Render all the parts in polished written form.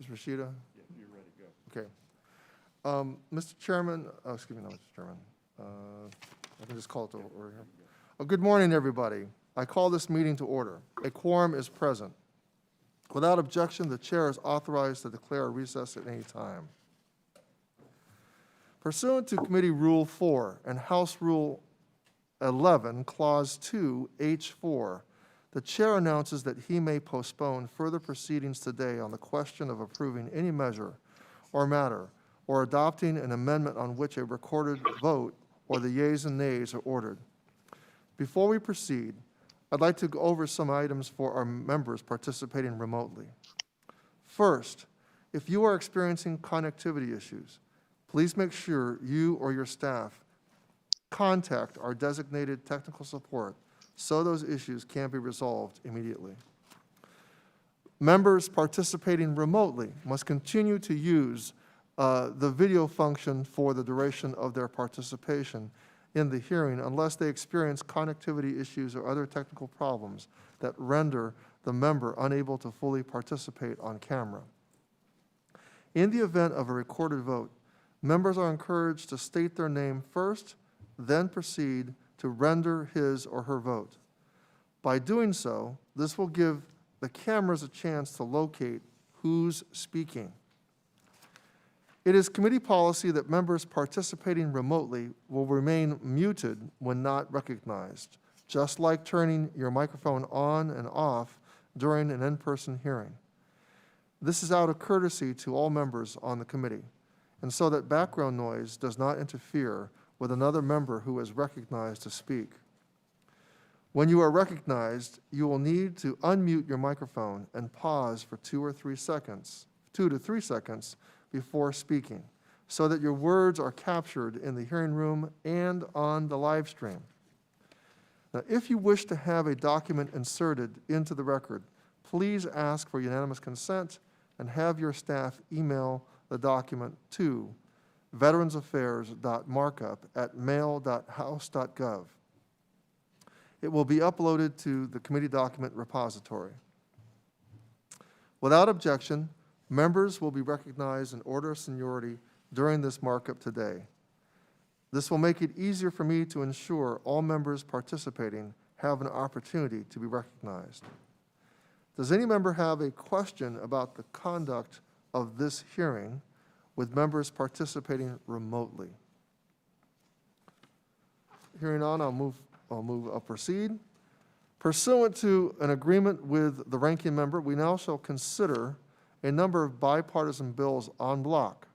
Ms. Rashida? Yeah, you're ready, go. Okay. Mr. Chairman, excuse me, no, Mr. Chairman. I can just call it to order here. Good morning, everybody. I call this meeting to order. A quorum is present. Without objection, the chair is authorized to declare a recess at any time. Pursuant to Committee Rule 4 and House Rule 11, Clause 2, H4, the chair announces that he may postpone further proceedings today on the question of approving any measure or matter or adopting an amendment on which a recorded vote or the yeas and nays are ordered. Before we proceed, I'd like to go over some items for our members participating remotely. First, if you are experiencing connectivity issues, please make sure you or your staff contact our designated technical support so those issues can be resolved immediately. Members participating remotely must continue to use the video function for the duration of their participation in the hearing unless they experience connectivity issues or other technical problems that render the member unable to fully participate on camera. In the event of a recorded vote, members are encouraged to state their name first, then proceed to render his or her vote. By doing so, this will give the cameras a chance to locate who's speaking. It is committee policy that members participating remotely will remain muted when not recognized, just like turning your microphone on and off during an in-person hearing. This is out of courtesy to all members on the committee, and so that background noise does not interfere with another member who is recognized to speak. When you are recognized, you will need to unmute your microphone and pause for 2 to 3 seconds before speaking, so that your words are captured in the hearing room and on the live stream. Now, if you wish to have a document inserted into the record, please ask for unanimous consent and have your staff email the document to veteransaffairs.markup@mail.house.gov. It will be uploaded to the committee document repository. Without objection, members will be recognized in order of seniority during this markup today. This will make it easier for me to ensure all members participating have an opportunity to be recognized. Does any member have a question about the conduct of this hearing with members participating remotely? Hearing on, I'll proceed. Pursuant to an agreement with the ranking member, we now shall consider a number of bipartisan bills en bloc.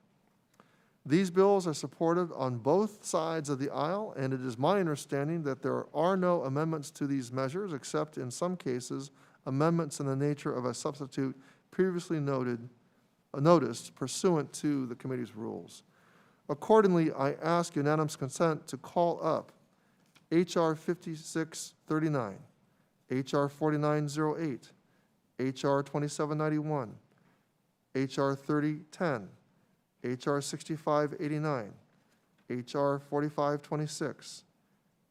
These bills are supported on both sides of the aisle, and it is my understanding that there are no amendments to these measures, except in some cases, amendments in the nature of a substitute previously noticed pursuant to the committee's rules. Accordingly, I ask unanimous consent to call up H.R. 5639, H.R. 4908, H.R. 2791, H.R. 3010, H.R. 6589, H.R. 4526,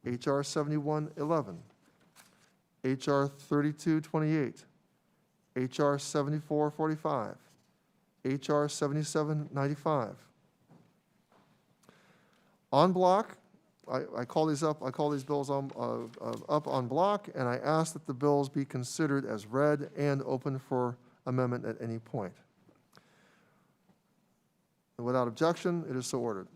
H.R. 7111, H.R. 3228, H.R. 7445, H.R. 7795. En bloc, I call these bills up en bloc, and I ask that the bills be considered as read and open for amendment at any point. Without objection, it is so ordered.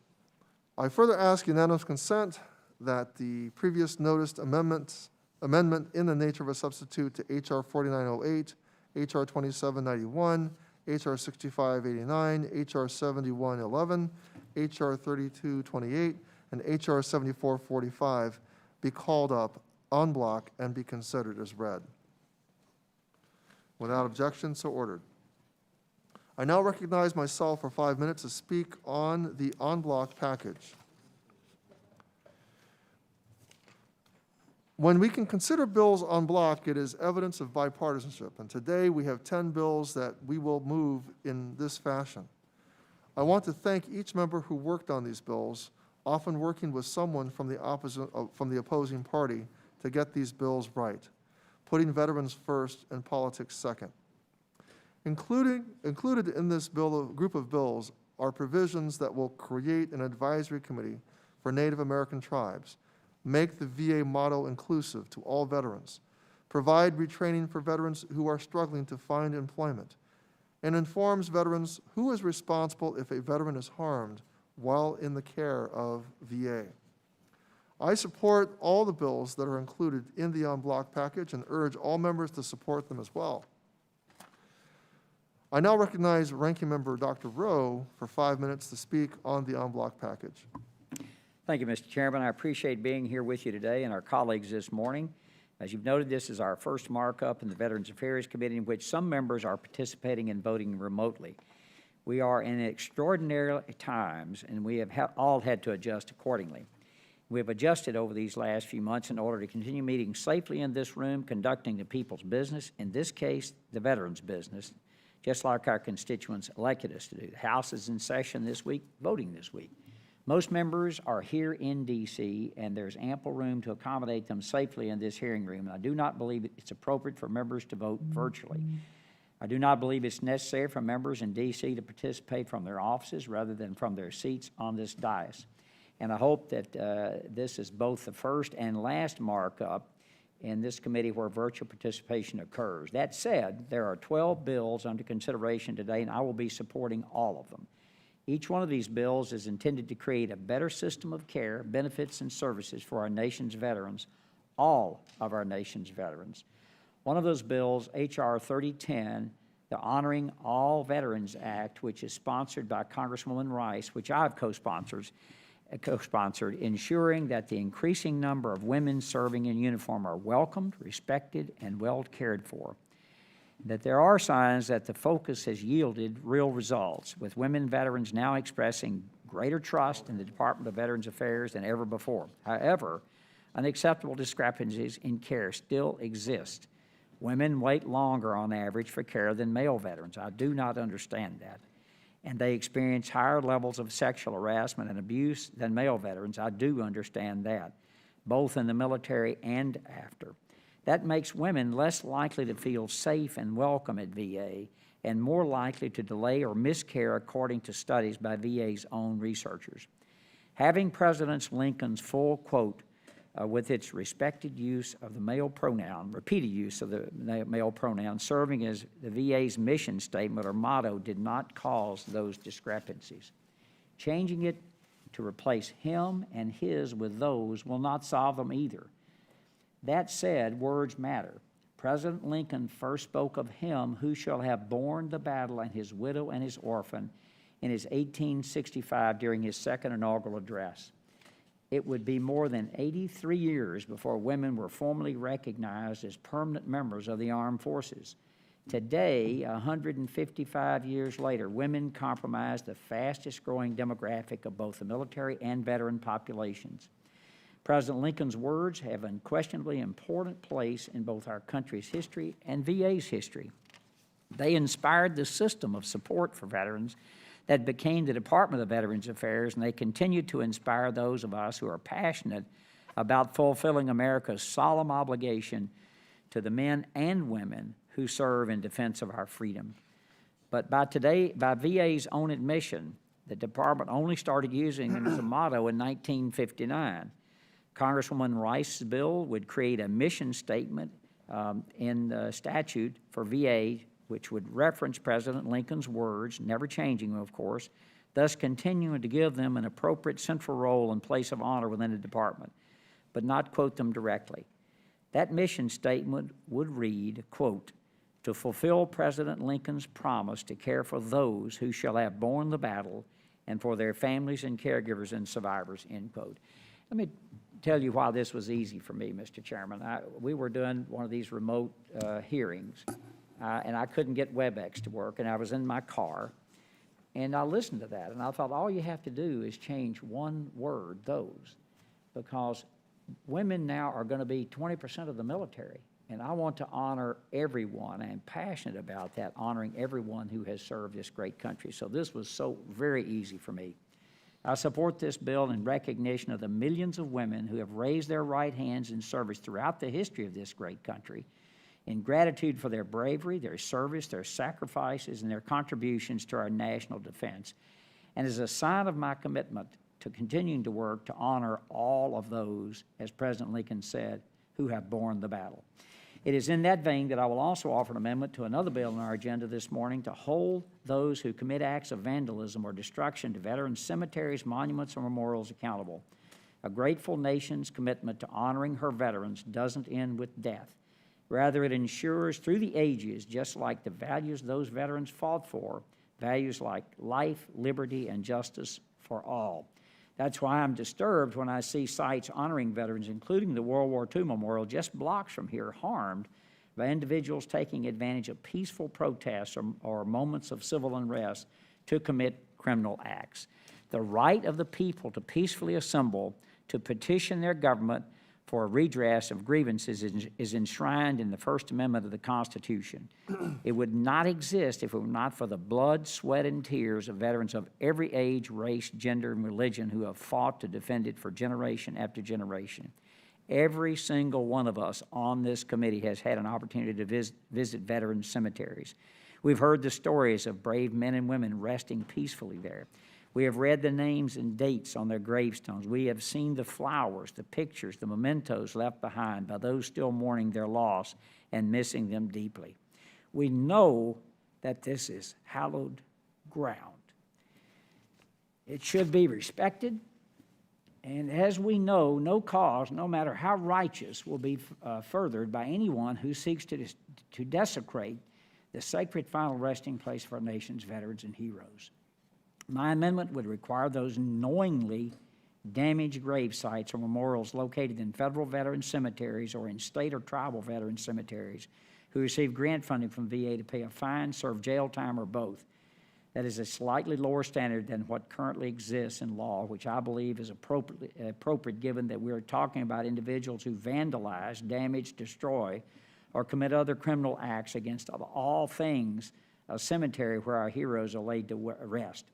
I further ask unanimous consent that the previous noticed amendment in the nature of a substitute to H.R. 4908, H.R. 2791, H.R. 6589, H.R. 7111, H.R. 3228, and H.R. 7445 be called up en bloc and be considered as read. Without objection, so ordered. I now recognize myself for 5 minutes to speak on the en bloc package. When we can consider bills en bloc, it is evidence of bipartisanship, and today we have 10 bills that we will move in this fashion. I want to thank each member who worked on these bills, often working with someone from the opposing party to get these bills right, putting veterans first and politics second. Included in this group of bills are provisions that will create an advisory committee for Native American tribes, make the VA model inclusive to all veterans, provide retraining for veterans who are struggling to find employment, and informs veterans who is responsible if a veteran is harmed while in the care of VA. I support all the bills that are included in the en bloc package and urge all members to support them as well. I now recognize Ranking Member Dr. Rowe for 5 minutes to speak on the en bloc package. Thank you, Mr. Chairman. I appreciate being here with you today and our colleagues this morning. As you've noted, this is our first markup in the Veterans Affairs Committee in which some members are participating in voting remotely. We are in extraordinary times, and we have all had to adjust accordingly. We have adjusted over these last few months in order to continue meeting safely in this room, conducting the people's business, in this case, the veterans' business, just like our constituents elected us to do. The House is in session this week, voting this week. Most members are here in D.C., and there's ample room to accommodate them safely in this hearing room. And I do not believe it's appropriate for members to vote virtually. I do not believe it's necessary for members in D.C. to participate from their offices rather than from their seats on this dais. And I hope that this is both the first and last markup in this committee where virtual participation occurs. That said, there are 12 bills under consideration today, and I will be supporting all of them. Each one of these bills is intended to create a better system of care, benefits, and services for our nation's veterans, all of our nation's veterans. One of those bills, H.R. 3010, the Honoring All Veterans Act, which is sponsored by Congresswoman Rice, which I've co-sponsored, ensuring that the increasing number of women serving in uniform are welcomed, respected, and well cared for. That there are signs that the focus has yielded real results, with women veterans now expressing greater trust in the Department of Veterans Affairs than ever before. However, unacceptable discrepancies in care still exist. Women wait longer on average for care than male veterans. I do not understand that. And they experience higher levels of sexual harassment and abuse than male veterans. I do understand that, both in the military and after. That makes women less likely to feel safe and welcome at VA and more likely to delay or miss care according to studies by VA's own researchers. Having President Lincoln's full quote with its respected use of the male pronoun, repeated use of the male pronoun, serving as the VA's mission statement or motto did not cause those discrepancies. Changing it to replace him and his with those will not solve them either. That said, words matter. President Lincoln first spoke of him who shall have borne the battle and his widow and his orphan in his 1865 during his second inaugural address. It would be more than 83 years before women were formally recognized as permanent members of the armed forces. Today, 155 years later, women comprise the fastest growing demographic of both the military and veteran populations. President Lincoln's words have an unquestionably important place in both our country's history and VA's history. They inspired the system of support for veterans that became the Department of Veterans Affairs, and they continue to inspire those of us who are passionate about fulfilling America's solemn obligation to the men and women who serve in defense of our freedom. But by VA's own admission, the department only started using it as a motto in 1959. Congresswoman Rice's bill would create a mission statement in the statute for VA, which would reference President Lincoln's words, never changing them, of course, thus continuing to give them an appropriate central role and place of honor within the department, but not quote them directly. That mission statement would read, quote, to fulfill President Lincoln's promise to care for those who shall have borne the battle and for their families and caregivers and survivors, end quote. Let me tell you why this was easy for me, Mr. Chairman. We were doing one of these remote hearings, and I couldn't get WebEx to work, and I was in my car, and I listened to that, and I thought all you have to do is change one word, those, because women now are going to be 20% of the military, and I want to honor everyone. I'm passionate about that, honoring everyone who has served this great country. So this was so very easy for me. I support this bill in recognition of the millions of women who have raised their right hands in service throughout the history of this great country. in gratitude for their bravery, their service, their sacrifices, and their contributions to our national defense, and as a sign of my commitment to continuing to work to honor all of those, as President Lincoln said, who have borne the battle. It is in that vein that I will also offer an amendment to another bill on our agenda this morning to hold those who commit acts of vandalism or destruction to veterans' cemeteries, monuments, or memorials accountable. A grateful nation's commitment to honoring her veterans doesn't end with death. Rather, it ensures through the ages, just like the values those veterans fought for, values like life, liberty, and justice for all. That's why I'm disturbed when I see sites honoring veterans, including the World War II Memorial just blocks from here, harmed by individuals taking advantage of peaceful protests or moments of civil unrest to commit criminal acts. The right of the people to peacefully assemble to petition their government for a redress of grievances is enshrined in the First Amendment of the Constitution. It would not exist if it were not for the blood, sweat, and tears of veterans of every age, race, gender, and religion who have fought to defend it for generation after generation. Every single one of us on this committee has had an opportunity to visit veterans' cemeteries. We've heard the stories of brave men and women resting peacefully there. We have read the names and dates on their gravestones. We have seen the flowers, the pictures, the mementos left behind by those still mourning their loss and missing them deeply. We know that this is hallowed ground. It should be respected, and as we know, no cause, no matter how righteous, will be furthered by anyone who seeks to desecrate the sacred final resting place for our nation's veterans and heroes. My amendment would require those knowingly damaged grave sites or memorials located in federal veteran cemeteries or in state or tribal veteran cemeteries who receive grant funding from VA to pay a fine, serve jail time, or both. That is a slightly lower standard than what currently exists in law, which I believe is appropriate given that we're talking about individuals who vandalize, damage, destroy, or commit other criminal acts against, of all things, a cemetery where our heroes are laid to rest.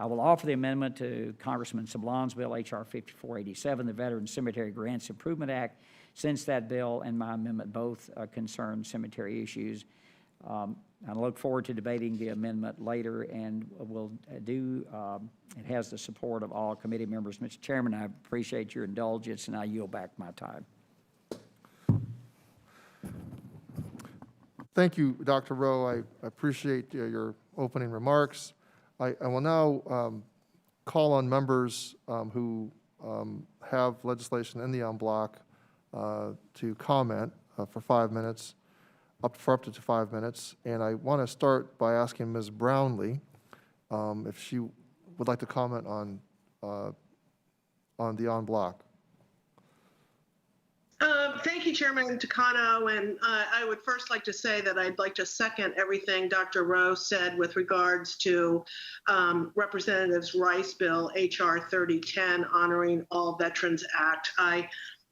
I will offer the amendment to Congressman Sablon's bill, H.R. 5487, the Veterans Cemetery Grants Improvement Act, since that bill and my amendment both concern cemetery issues. I look forward to debating the amendment later, and it has the support of all committee members. Mr. Chairman, I appreciate your indulgence, and I yield back my time. Thank you, Dr. Rowe. I appreciate your opening remarks. I will now call on members who have legislation in the en bloc to comment for 5 minutes, up to 5 minutes. And I want to start by asking Ms. Brownlee if she would like to comment on the en bloc. Thank you, Chairman Takano, and I would first like to say that I'd like to second everything Dr. Rowe said with regards to Representative Rice's bill, H.R. 3010, Honoring All Veterans Act.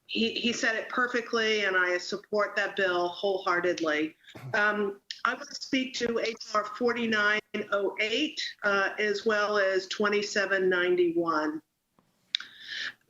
He said it perfectly, and I support that bill wholeheartedly. I want to speak to H.R. 4908 as well as 2791.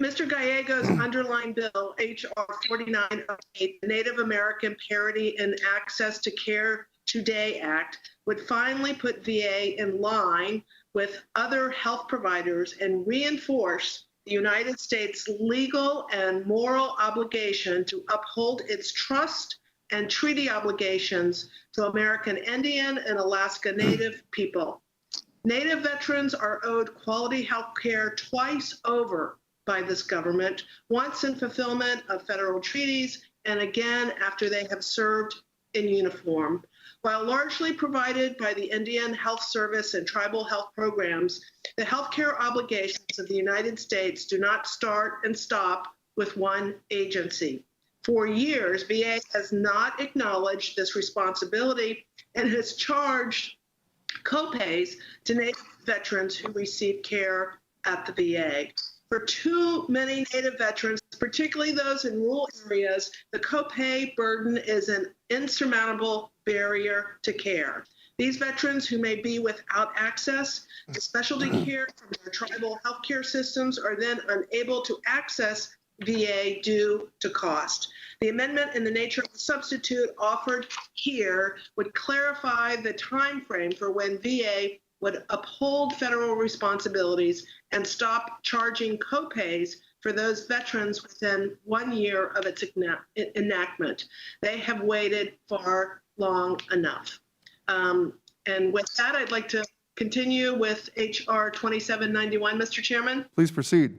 Mr. Gallego's underlying bill, H.R. 4908, the Native American Parity and Access to Care Today Act, would finally put VA in line with other health providers and reinforce the United States' legal and moral obligation to uphold its trust and treaty obligations to American Indian and Alaska Native people. Native veterans are owed quality health care twice over by this government, once in fulfillment of federal treaties and again after they have served in uniform. While largely provided by the Indian Health Service and tribal health programs, the healthcare obligations of the United States do not start and stop with one agency. For years, VA has not acknowledged this responsibility and has charged copays to Native veterans who receive care at the VA. For too many Native veterans, particularly those in rural areas, the copay burden is an insurmountable barrier to care. These veterans who may be without access to specialty care from their tribal healthcare systems are then unable to access VA due to cost. The amendment in the nature of a substitute offered here would clarify the time frame for when VA would uphold federal responsibilities and stop charging copays for those veterans within 1 year of its enactment. They have waited far long enough. And with that, I'd like to continue with HR 2791, Mr. Chairman. Please proceed.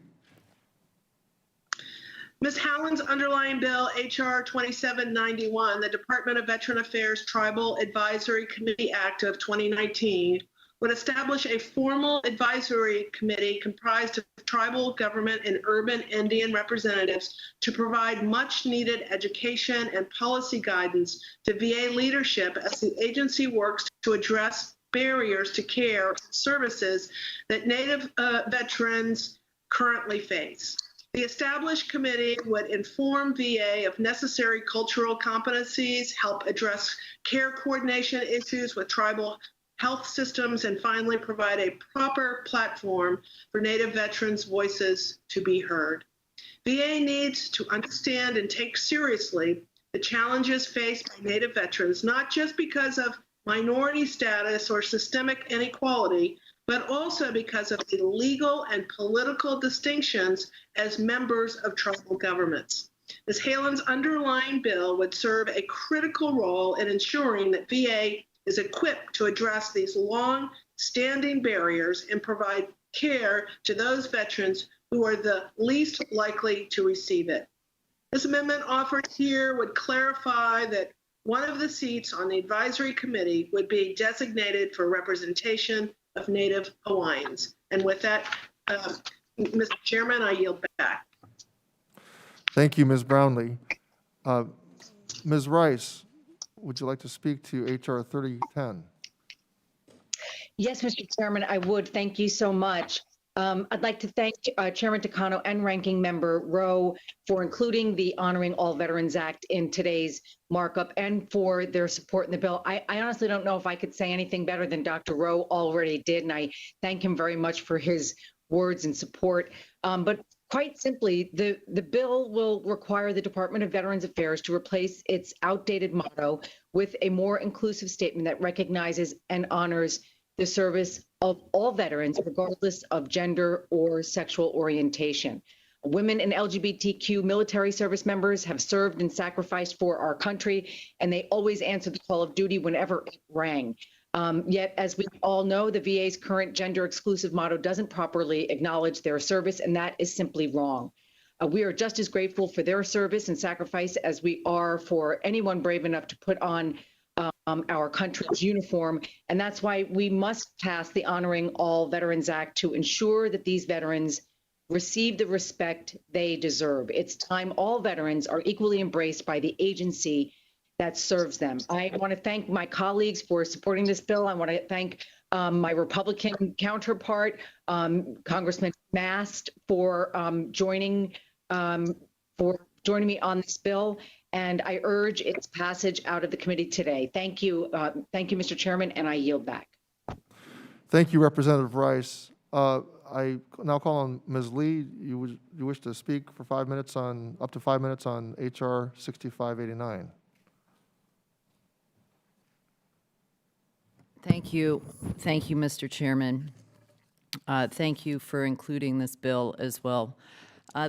Ms. Howland's underlying bill, HR 2791, the Department of Veteran Affairs Tribal Advisory Committee Act of 2019, would establish a formal advisory committee comprised of tribal government and urban Indian representatives to provide much needed education and policy guidance to VA leadership as the agency works to address barriers to care and services that Native veterans currently face. The established committee would inform VA of necessary cultural competencies, help address care coordination issues with tribal health systems, and finally provide a proper platform for Native veterans' voices to be heard. VA needs to understand and take seriously the challenges faced by Native veterans, not just because of minority status or systemic inequality, but also because of the legal and political distinctions as members of tribal governments. Ms. Halen's underlying bill would serve a critical role in ensuring that VA is equipped to address these long-standing barriers and provide care to those veterans who are the least likely to receive it. This amendment offered here would clarify that one of the seats on the advisory committee would be designated for representation of Native Hawaiians. And with that, Mr. Chairman, I yield back. Thank you, Ms. Brownlee. Ms. Rice, would you like to speak to HR 3010? Yes, Mr. Chairman, I would. Thank you so much. I'd like to thank Chairman Takano and Ranking Member Rowe for including the Honoring All Veterans Act in today's markup and for their support in the bill. I honestly don't know if I could say anything better than Dr. Rowe already did, and I thank him very much for his words and support. But quite simply, the bill will require the Department of Veterans Affairs to replace its outdated motto with a more inclusive statement that recognizes and honors the service of all veterans, regardless of gender or sexual orientation. Women and LGBTQ military service members have served and sacrificed for our country, and they always answered the call of duty whenever it rang. Yet, as we all know, the VA's current gender-exclusive motto doesn't properly acknowledge their service, and that is simply wrong. We are just as grateful for their service and sacrifice as we are for anyone brave enough to put on our country's uniform, and that's why we must pass the Honoring All Veterans Act to ensure that these veterans receive the respect they deserve. It's time all veterans are equally embraced by the agency that serves them. I want to thank my colleagues for supporting this bill. I want to thank my Republican counterpart, Congressman Mast, for joining me on this bill. And I urge its passage out of the committee today. Thank you, Mr. Chairman, and I yield back. Thank you, Representative Rice. I now call on Ms. Lee. You wish to speak for 5 minutes on, up to 5 minutes on HR 6589. Thank you, Mr. Chairman. Thank you for including this bill as well.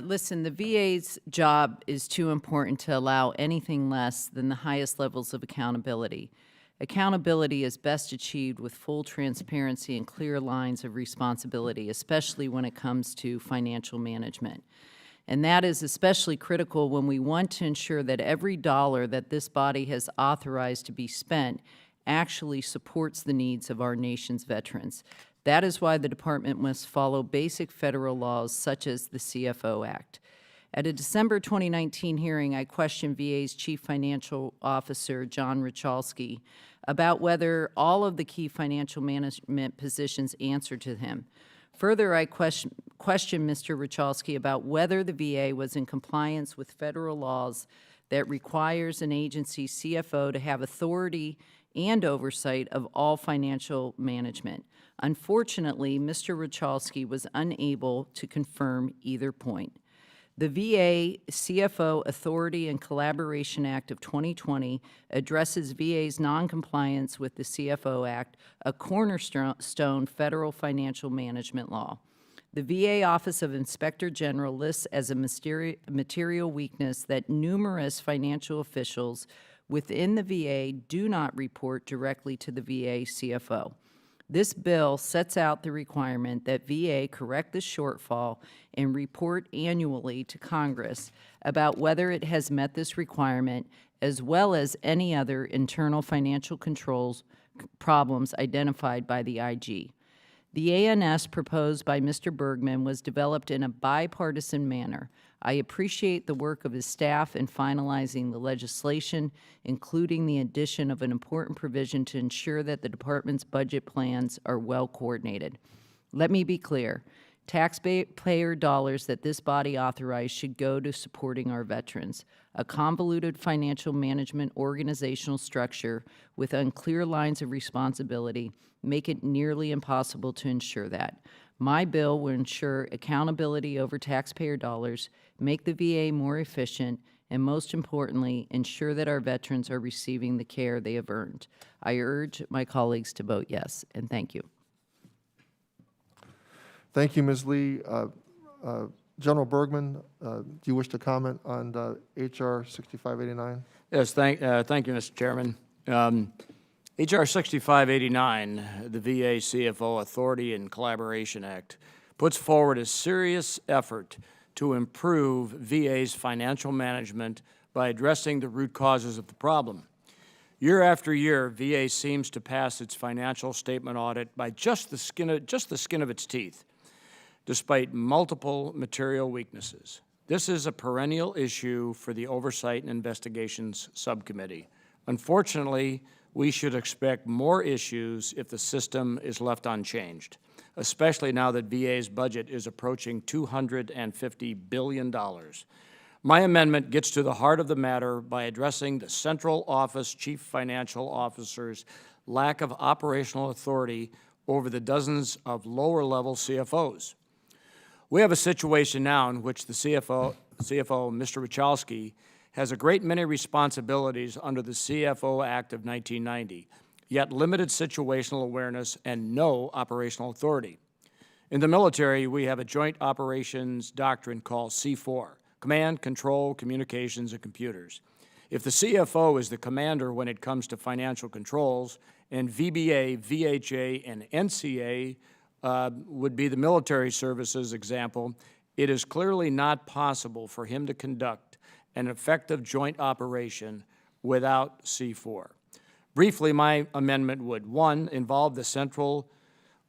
Listen, the VA's job is too important to allow anything less than the highest levels of accountability. Accountability is best achieved with full transparency and clear lines of responsibility, especially when it comes to financial management. And that is especially critical when we want to ensure that every dollar that this body has authorized to be spent actually supports the needs of our nation's veterans. That is why the department must follow basic federal laws such as the CFO Act. At a December 2019 hearing, I questioned VA's Chief Financial Officer, John Richalski, about whether all of the key financial management positions answered to him. Further, I questioned Mr. Richalski about whether the VA was in compliance with federal laws that requires an agency CFO to have authority and oversight of all financial management. Unfortunately, Mr. Richalski was unable to confirm either point. The VA CFO Authority and Collaboration Act of 2020 addresses VA's noncompliance with the CFO Act, a cornerstone federal financial management law. The VA Office of Inspector General lists as a material weakness that numerous financial officials within the VA do not report directly to the VA CFO. This bill sets out the requirement that VA correct the shortfall and report annually to Congress about whether it has met this requirement, as well as any other internal financial controls problems identified by the IG. The ANS proposed by Mr. Bergman was developed in a bipartisan manner. I appreciate the work of his staff in finalizing the legislation, including the addition of an important provision to ensure that the department's budget plans are well coordinated. Let me be clear. Taxpayer dollars that this body authorized should go to supporting our veterans. A convoluted financial management organizational structure with unclear lines of responsibility make it nearly impossible to ensure that. My bill will ensure accountability over taxpayer dollars, make the VA more efficient, and most importantly, ensure that our veterans are receiving the care they have earned. I urge my colleagues to vote yes, and thank you. Thank you, Ms. Lee. General Bergman, do you wish to comment on HR 6589? Yes, thank you, Mr. Chairman. HR 6589, the VA CFO Authority and Collaboration Act, puts forward a serious effort to improve VA's financial management by addressing the root causes of the problem. Year after year, VA seems to pass its financial statement audit by just the skin of its teeth, despite multiple material weaknesses. This is a perennial issue for the Oversight and Investigations Subcommittee. Unfortunately, we should expect more issues if the system is left unchanged, especially now that VA's budget is approaching $250 billion. My amendment gets to the heart of the matter by addressing the central office chief financial officer's lack of operational authority over the dozens of lower-level CFOs. We have a situation now in which the CFO, Mr. Wachowski, has a great many responsibilities under the CFO Act of 1990, yet limited situational awareness and no operational authority. In the military, we have a joint operations doctrine called C4, Command, Control, Communications, and Computers. If the CFO is the commander when it comes to financial controls, and VBA, VHA, and NCA would be the military services example, it is clearly not possible for him to conduct an effective joint operation without C4. Briefly, my amendment would, 1, involve the central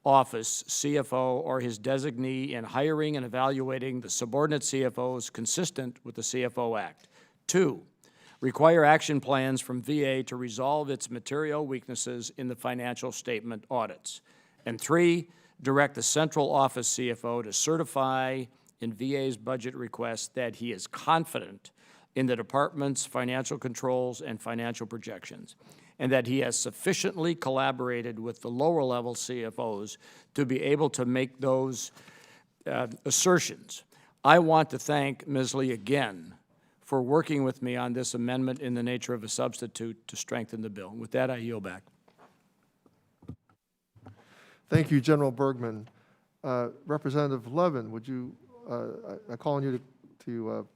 office CFO or his designee in hiring and evaluating the subordinate CFOs consistent with the CFO Act. 2, require action plans from VA to resolve its material weaknesses in the financial statement audits. And 3, direct the central office CFO to certify in VA's budget requests that he is confident in the department's financial controls and financial projections, and that he has sufficiently collaborated with the lower-level CFOs to be able to make those assertions. I want to thank Ms. Lee again for working with me on this amendment in the nature of a substitute to strengthen the bill. With that, I yield back. Thank you, General Bergman. Representative Levin, would you, I call on you to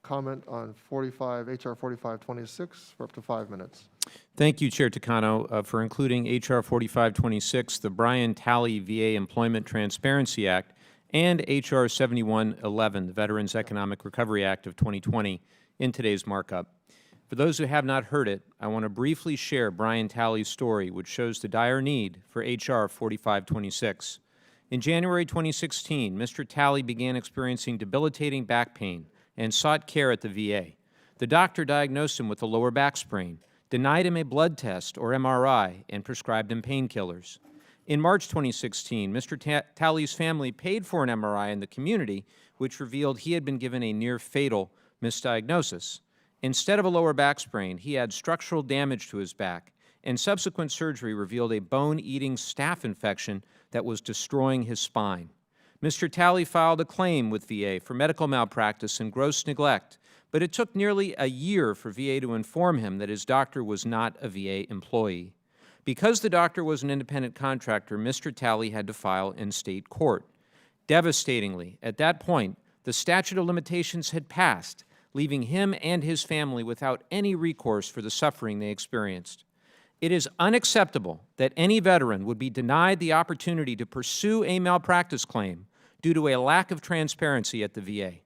comment on HR 4526 for up to 5 minutes. Thank you, Chair Takano, for including HR 4526, the Brian Talley VA Employment Transparency Act, and HR 7111, the Veterans Economic Recovery Act of 2020, in today's markup. For those who have not heard it, I want to briefly share Brian Talley's story, which shows the dire need for HR 4526. In January 2016, Mr. Talley began experiencing debilitating back pain and sought care at the VA. The doctor diagnosed him with a lower back sprain, denied him a blood test or MRI, and prescribed him painkillers. In March 2016, Mr. Talley's family paid for an MRI in the community, which revealed he had been given a near-fatal misdiagnosis. Instead of a lower back sprain, he had structural damage to his back, and subsequent surgery revealed a bone-eating staph infection that was destroying his spine. Mr. Talley filed a claim with VA for medical malpractice and gross neglect, but it took nearly a year for VA to inform him that his doctor was not a VA employee. Because the doctor was an independent contractor, Mr. Talley had to file in state court. Devastatingly, at that point, the statute of limitations had passed, leaving him and his family without any recourse for the suffering they experienced. It is unacceptable that any veteran would be denied the opportunity to pursue a malpractice claim due to a lack of transparency at the VA.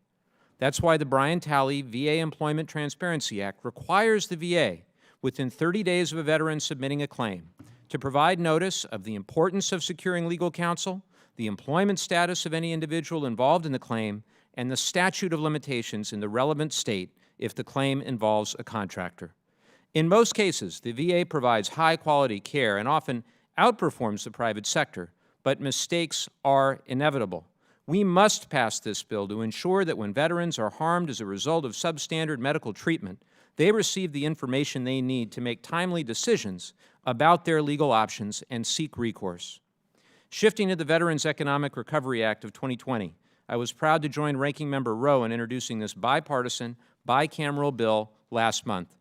That's why the Brian Talley VA Employment Transparency Act requires the VA, within 30 days of a veteran submitting a claim, to provide notice of the importance of securing legal counsel, the employment status of any individual involved in the claim, and the statute of limitations in the relevant state if the claim involves a contractor. In most cases, the VA provides high-quality care and often outperforms the private sector, but mistakes are inevitable. We must pass this bill to ensure that when veterans are harmed as a result of substandard medical treatment, they receive the information they need to make timely decisions about their legal options and seek recourse. Shifting to the Veterans Economic Recovery Act of 2020, I was proud to join Ranking Member Rowe in introducing this bipartisan, bicameral bill last month.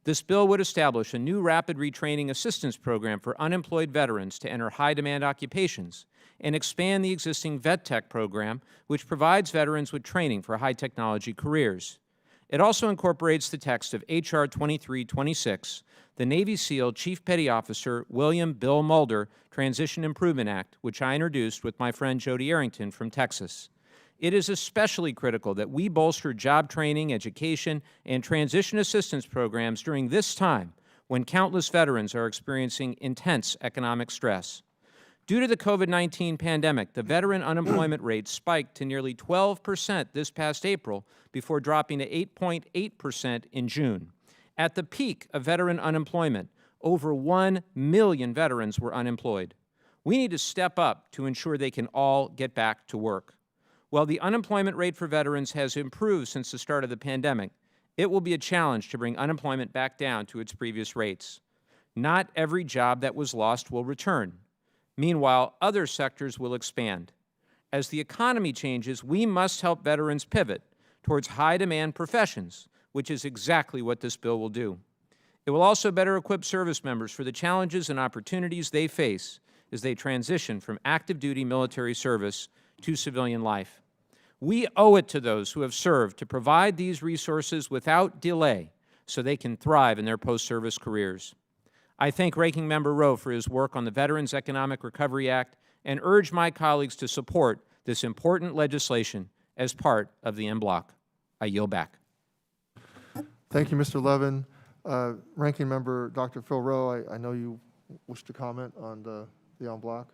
This bill would establish a new rapid retraining assistance program for unemployed veterans to enter high-demand occupations and expand the existing Vet Tech program, which provides veterans with training for high-technology careers. It also incorporates the text of H.R. 2326, the Navy SEAL Chief Petty Officer William Bill Mulder Transition Improvement Act, which I introduced with my friend Jody Arrington from Texas. It is especially critical that we bolster job training, education, and transition assistance programs during this time when countless veterans are experiencing intense economic stress. Due to the COVID-19 pandemic, the veteran unemployment rate spiked to nearly 12% this past April before dropping to 8.8% in June. At the peak of veteran unemployment, over 1 million veterans were unemployed. We need to step up to ensure they can all get back to work. While the unemployment rate for veterans has improved since the start of the pandemic, it will be a challenge to bring unemployment back down to its previous rates. Not every job that was lost will return. Meanwhile, other sectors will expand. As the economy changes, we must help veterans pivot towards high-demand professions, which is exactly what this bill will do. It will also better equip service members for the challenges and opportunities they face as they transition from active-duty military service to civilian life. We owe it to those who have served to provide these resources without delay so they can thrive in their post-service careers. I thank Ranking Member Rowe for his work on the Veterans Economic Recovery Act and urge my colleagues to support this important legislation as part of the en bloc. I yield back. Thank you, Mr. Levin. Ranking Member Dr. Phil Rowe, I know you wish to comment on the en bloc.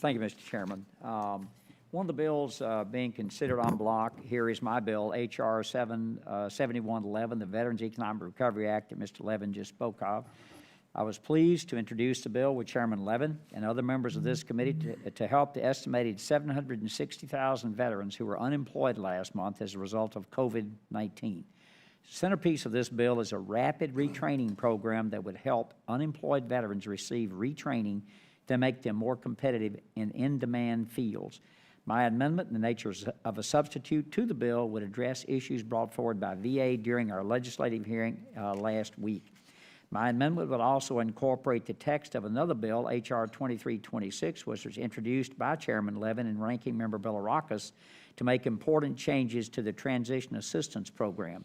Thank you, Mr. Chairman. One of the bills being considered en bloc here is my bill, H.R. 7111, the Veterans Economic Recovery Act that Mr. Levin just spoke of. I was pleased to introduce the bill with Chairman Levin and other members of this committee to help the estimated 760,000 veterans who were unemployed last month as a result of COVID-19. The centerpiece of this bill is a rapid retraining program that would help unemployed veterans receive retraining to make them more competitive in in-demand fields. My amendment, in the nature of a substitute to the bill, would address issues brought forward by VA during our legislative hearing last week. My amendment would also incorporate the text of another bill, H.R. 2326, which was introduced by Chairman Levin and Ranking Member Bilirakis to make important changes to the Transition Assistance Program.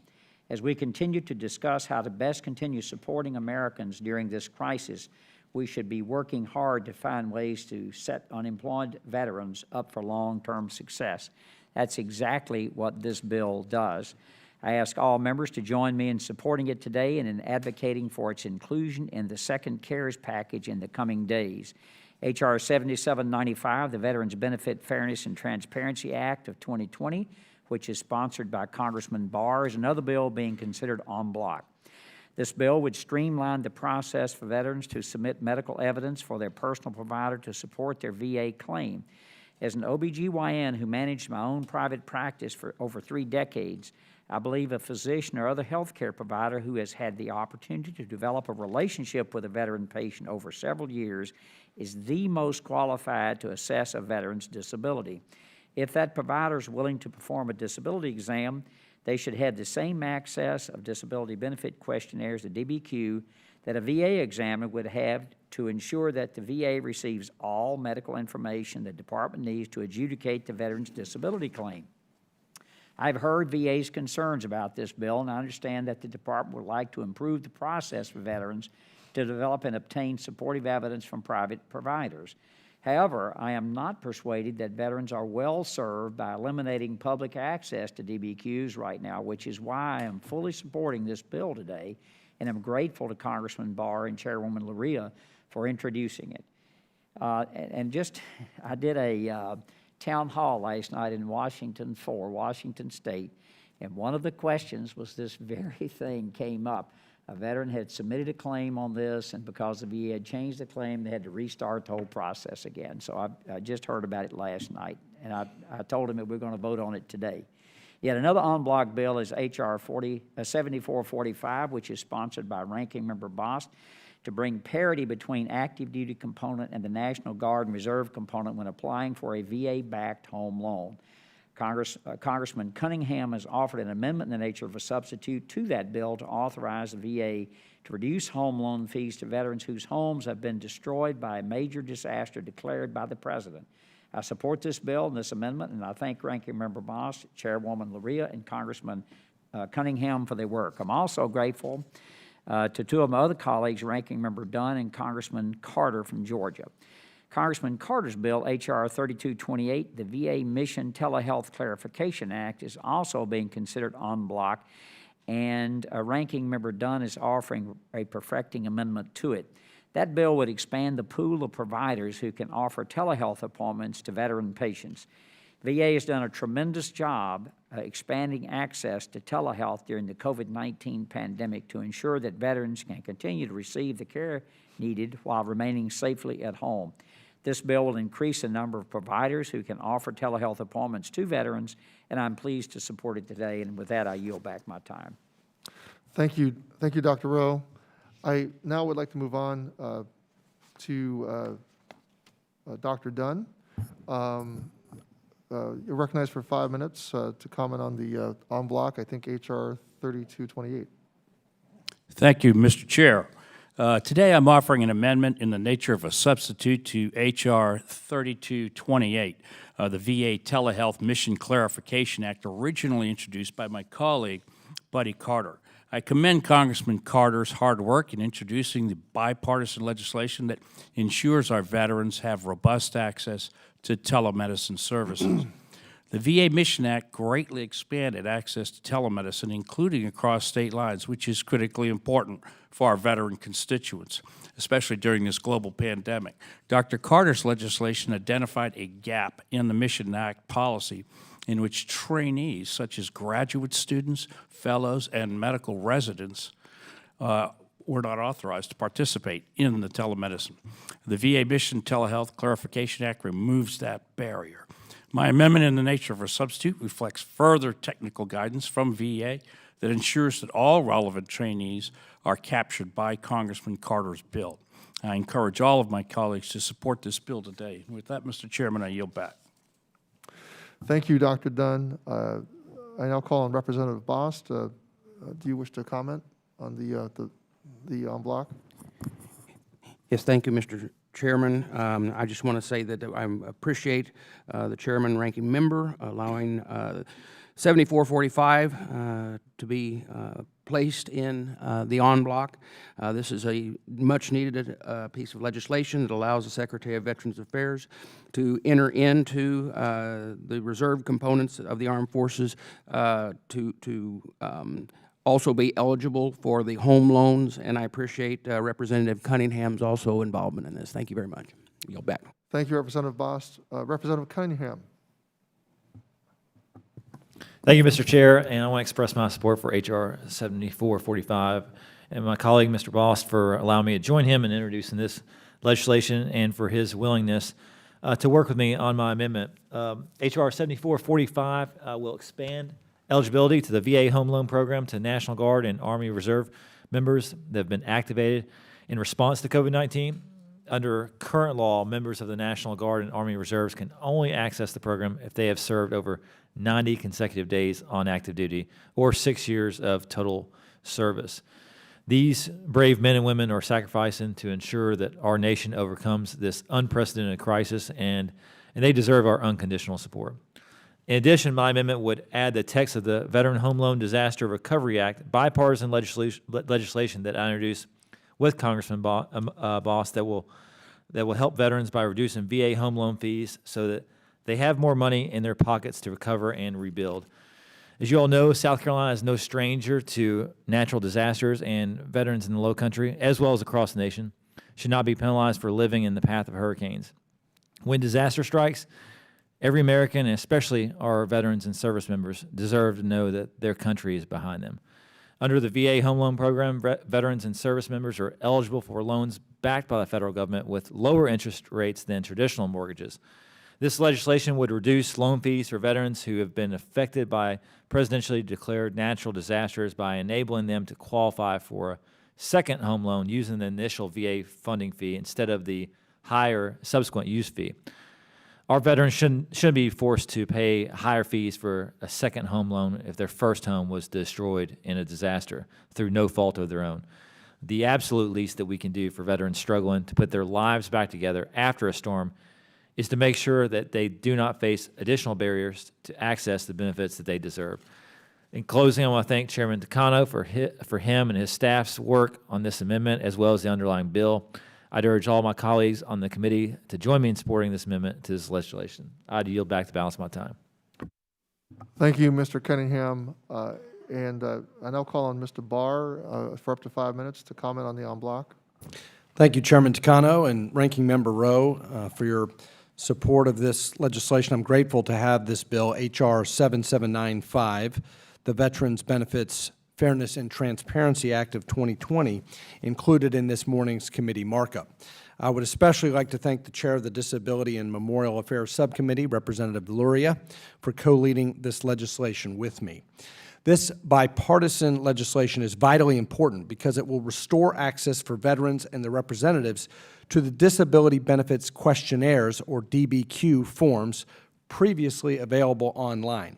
As we continue to discuss how to best continue supporting Americans during this crisis, we should be working hard to find ways to set unemployed veterans up for long-term success. That's exactly what this bill does. I ask all members to join me in supporting it today and in advocating for its inclusion in the second CARES package in the coming days. H.R. 7795, the Veterans Benefit Fairness and Transparency Act of 2020, which is sponsored by Congressman Barr, is another bill being considered en bloc. This bill would streamline the process for veterans to submit medical evidence for their personal provider to support their VA claim. As an OBGYN who managed my own private practice for over 3 decades, I believe a physician or other healthcare provider who has had the opportunity to develop a relationship with a veteran patient over several years is the most qualified to assess a veteran's disability. If that provider is willing to perform a disability exam, they should have the same access of disability benefit questionnaires, the DBQ, that a VA examiner would have to ensure that the VA receives all medical information the department needs to adjudicate the veteran's disability claim. I've heard VA's concerns about this bill, and I understand that the department would like to improve the process for veterans to develop and obtain supportive evidence from private providers. However, I am not persuaded that veterans are well served by eliminating public access to DBQs right now, which is why I am fully supporting this bill today, and I'm grateful to Congressman Barr and Chairwoman Luria for introducing it. I did a town hall last night in Washington for Washington State, and one of the questions was this very thing came up. A veteran had submitted a claim on this, and because the VA had changed the claim, they had to restart the whole process again. So I just heard about it last night, and I told him that we're going to vote on it today. Yet another en bloc bill is H.R. 7445, which is sponsored by Ranking Member Bost, to bring parity between active duty component and the National Guard and Reserve component when applying for a VA-backed home loan. Congressman Cunningham has offered an amendment in the nature of a substitute to that bill to authorize the VA to reduce home loan fees to veterans whose homes have been destroyed by a major disaster declared by the President. I support this bill and this amendment, and I thank Ranking Member Bost, Chairwoman Luria, and Congressman Cunningham for their work. I'm also grateful to two of my other colleagues, Ranking Member Dunn and Congressman Carter from Georgia. Congressman Carter's bill, H.R. 3228, the VA Mission Telehealth Clarification Act, is also being considered en bloc, and Ranking Member Dunn is offering a perfecting amendment to it. That bill would expand the pool of providers who can offer telehealth appointments to veteran patients. VA has done a tremendous job expanding access to telehealth during the COVID-19 pandemic to ensure that veterans can continue to receive the care needed while remaining safely at home. This bill will increase the number of providers who can offer telehealth appointments to veterans, and I'm pleased to support it today. And with that, I yield back my time. Thank you, Dr. Rowe. I now would like to move on to Dr. Dunn. You're recognized for 5 minutes to comment on the en bloc, I think H.R. 3228. Thank you, Mr. Chair. Today I'm offering an amendment in the nature of a substitute to H.R. 3228, the VA Telehealth Mission Clarification Act, originally introduced by my colleague, Buddy Carter. I commend Congressman Carter's hard work in introducing the bipartisan legislation that ensures our veterans have robust access to telemedicine services. The VA Mission Act greatly expanded access to telemedicine, including across state lines, which is critically important for our veteran constituents, especially during this global pandemic. Dr. Carter's legislation identified a gap in the Mission Act policy in which trainees, such as graduate students, fellows, and medical residents, were not authorized to participate in the telemedicine. The VA Mission Telehealth Clarification Act removes that barrier. My amendment in the nature of a substitute reflects further technical guidance from VA that ensures that all relevant trainees are captured by Congressman Carter's bill. I encourage all of my colleagues to support this bill today. And with that, Mr. Chairman, I yield back. Thank you, Dr. Dunn. I now call on Representative Bost. Do you wish to comment on the en bloc? Yes, thank you, Mr. Chairman. I just want to say that I appreciate the chairman, ranking member, allowing 7445 to be placed in the en bloc. This is a much-needed piece of legislation that allows the Secretary of Veterans Affairs to enter into the reserve components of the armed forces to also be eligible for the home loans, and I appreciate Representative Cunningham's also involvement in this. Thank you very much. Yield back. Thank you, Representative Bost. Representative Cunningham. Thank you, Mr. Chair, and I want to express my support for H.R. 7445 and my colleague, Mr. Bost, for allowing me to join him in introducing this legislation and for his willingness to work with me on my amendment. H.R. 7445 will expand eligibility to the VA Home Loan Program to National Guard and Army Reserve members that have been activated in response to COVID-19. Under current law, members of the National Guard and Army Reserves can only access the program if they have served over 90 consecutive days on active duty or 6 years of total service. These brave men and women are sacrificing to ensure that our nation overcomes this unprecedented crisis, and they deserve our unconditional support. In addition, my amendment would add the text of the Veteran Home Loan Disaster Recovery Act, bipartisan legislation that I introduced with Congressman Boss that will help veterans by reducing VA home loan fees so that they have more money in their pockets to recover and rebuild. As you all know, South Carolina is no stranger to natural disasters, and veterans in the Low Country, as well as across the nation, should not be penalized for living in the path of hurricanes. When disaster strikes, every American, and especially our veterans and service members, deserve to know that their country is behind them. Under the VA Home Loan Program, veterans and service members are eligible for loans backed by the federal government with lower interest rates than traditional mortgages. This legislation would reduce loan fees for veterans who have been affected by presidentially declared natural disasters by enabling them to qualify for a second home loan using the initial VA funding fee instead of the higher subsequent use fee. Our veterans shouldn't be forced to pay higher fees for a second home loan if their first home was destroyed in a disaster through no fault of their own. The absolute least that we can do for veterans struggling to put their lives back together after a storm is to make sure that they do not face additional barriers to access the benefits that they deserve. In closing, I want to thank Chairman Takano for him and his staff's work on this amendment as well as the underlying bill. I'd urge all my colleagues on the committee to join me in supporting this amendment to this legislation. I'd yield back the balance of my time. Thank you, Mr. Cunningham. I now call on Mr. Barr for up to 5 minutes to comment on the en bloc. Thank you, Chairman Takano and Ranking Member Rowe, for your support of this legislation. I'm grateful to have this bill, H.R. 7795, the Veterans Benefits Fairness and Transparency Act of 2020, included in this morning's committee markup. I would especially like to thank the Chair of the Disability and Memorial Affairs Subcommittee, Representative Luria, for co-leading this legislation with me. This bipartisan legislation is vitally important because it will restore access for veterans and their representatives to the Disability Benefits Questionnaires, or DBQ, forms previously available online.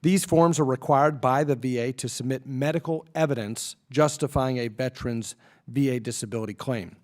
These forms are required by the VA to submit medical evidence justifying a veteran's VA disability claim.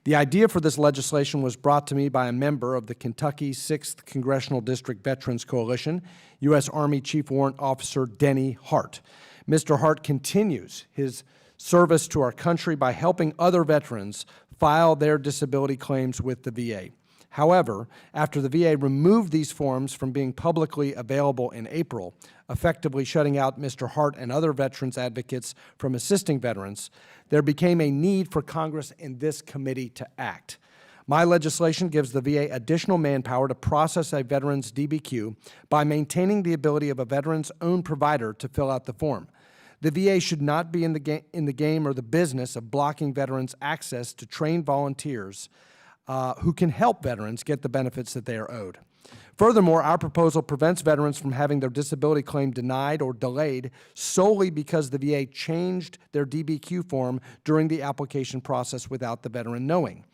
The idea for this legislation was brought to me by a member of the Kentucky 6th Congressional District Veterans Coalition, U.S. Army Chief Warrant Officer Denny Hart. Mr. Hart continues his service to our country by helping other veterans file their disability claims with the VA. However, after the VA removed these forms from being publicly available in April, effectively shutting out Mr. Hart and other veterans advocates from assisting veterans, there became a need for Congress and this committee to act. My legislation gives the VA additional manpower to process a veteran's DBQ by maintaining the ability of a veteran's own provider to fill out the form. The VA should not be in the game or the business of blocking veterans' access to trained volunteers who can help veterans get the benefits that they are owed. Furthermore, our proposal prevents veterans from having their disability claim denied or delayed solely because the VA changed their DBQ form during the application process without the veteran knowing.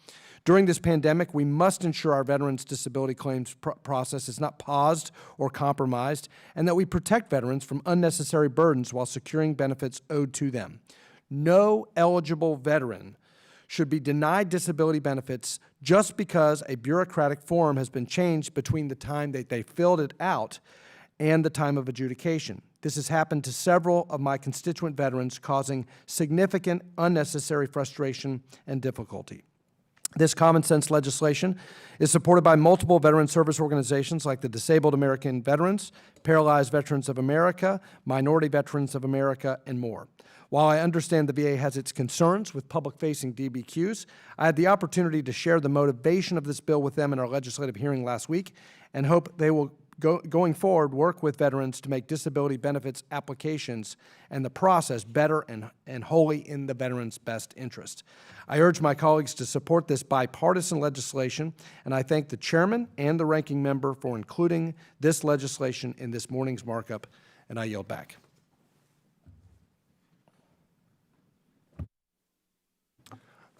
During this pandemic, we must ensure our veterans' disability claims process is not paused or compromised, and that we protect veterans from unnecessary burdens while securing benefits owed to them. No eligible veteran should be denied disability benefits just because a bureaucratic form has been changed between the time that they filled it out and the time of adjudication. This has happened to several of my constituent veterans, causing significant unnecessary frustration and difficulty. This common sense legislation is supported by multiple veteran service organizations like the Disabled American Veterans, Paralyzed Veterans of America, Minority Veterans of America, and more. While I understand the VA has its concerns with public-facing DBQs, I had the opportunity to share the motivation of this bill with them in our legislative hearing last week and hope they will, going forward, work with veterans to make disability benefits applications and the process better and wholly in the veterans' best interest. I urge my colleagues to support this bipartisan legislation, and I thank the chairman and the ranking member for including this legislation in this morning's markup, and I yield back.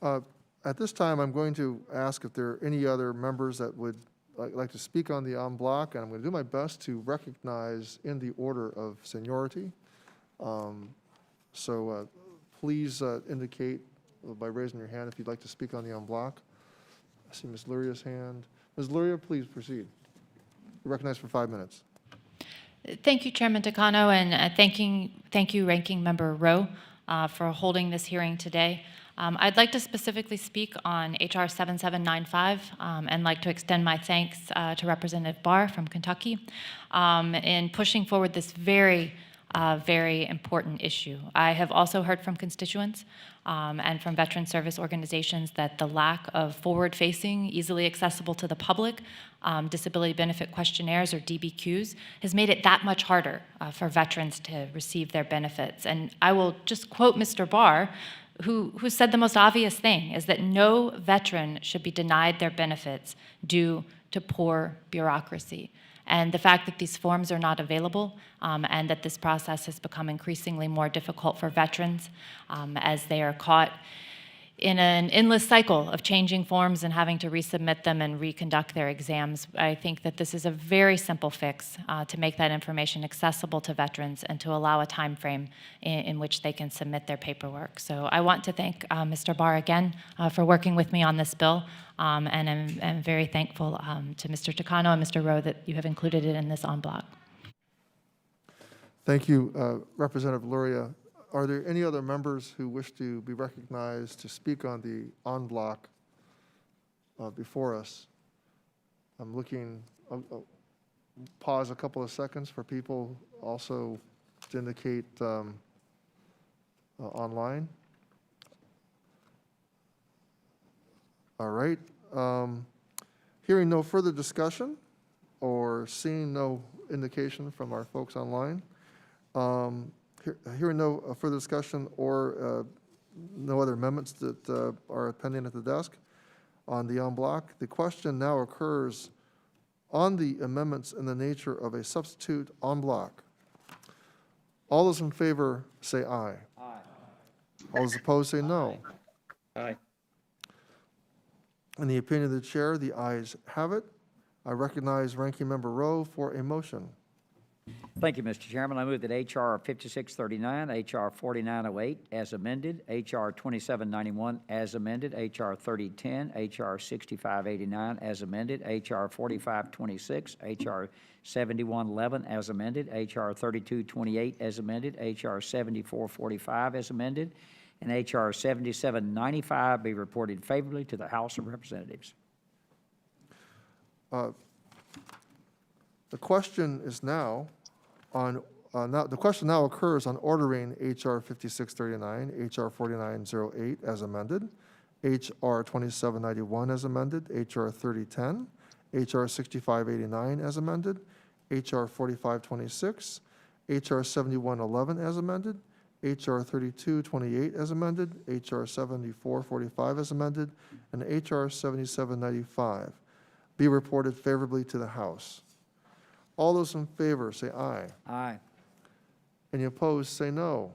At this time, I'm going to ask if there are any other members that would like to speak on the en bloc, and I'm going to do my best to recognize in the order of seniority. So please indicate by raising your hand if you'd like to speak on the en bloc. I see Ms. Luria's hand. Ms. Luria, please proceed. You're recognized for 5 minutes. Thank you, Chairman Takano, and thank you, Ranking Member Rowe, for holding this hearing today. I'd like to specifically speak on HR 7795 and like to extend my thanks to Representative Barr from Kentucky in pushing forward this very important issue. I have also heard from constituents and from veteran service organizations that the lack of forward-facing, easily accessible to the public disability benefit questionnaires, or DBQs, has made it that much harder for veterans to receive their benefits. And I will just quote Mr. Barr, who said the most obvious thing, is that no veteran should be denied their benefits due to poor bureaucracy. And the fact that these forms are not available and that this process has become increasingly more difficult for veterans as they are caught in an endless cycle of changing forms and having to resubmit them and reconduct their exams. I think that this is a very simple fix to make that information accessible to veterans and to allow a time frame in which they can submit their paperwork. So I want to thank Mr. Barr again for working with me on this bill, and I'm very thankful to Mr. Takano and Mr. Rowe that you have included it in this en bloc. Thank you, Representative Luria. Are there any other members who wish to be recognized to speak on the en bloc before us? I'm looking, I'll pause a couple of seconds for people also to indicate online. All right. Hearing no further discussion or seeing no indication from our folks online, hearing no further discussion or no other amendments that are pending at the desk on the en bloc, the question now occurs on the amendments in the nature of a substitute en bloc. All those in favor say aye. Aye. All those opposed say no. Aye. In the opinion of the chair, the ayes have it. I recognize Ranking Member Rowe for a motion. Thank you, Mr. Chairman. I move that H.R. 5639, H.R. 4908 as amended, H.R. 2791 as amended, H.R. 3010, H.R. 6589 as amended, H.R. 4526, H.R. 7111 as amended, H.R. 3228 as amended, H.R. 7445 as amended, and H.R. 7795 be reported favorably to the House of Representatives. The question is now on, the question now occurs on ordering H.R. 5639, H.R. 4908 as amended, H.R. 2791 as amended, H.R. 3010, H.R. 6589 as amended, H.R. 4526, H.R. 7111 as amended, H.R. 3228 as amended, H.R. 7445 as amended, and H.R. 7795 be reported favorably to the House. All those in favor say aye. Aye. Any opposed say no.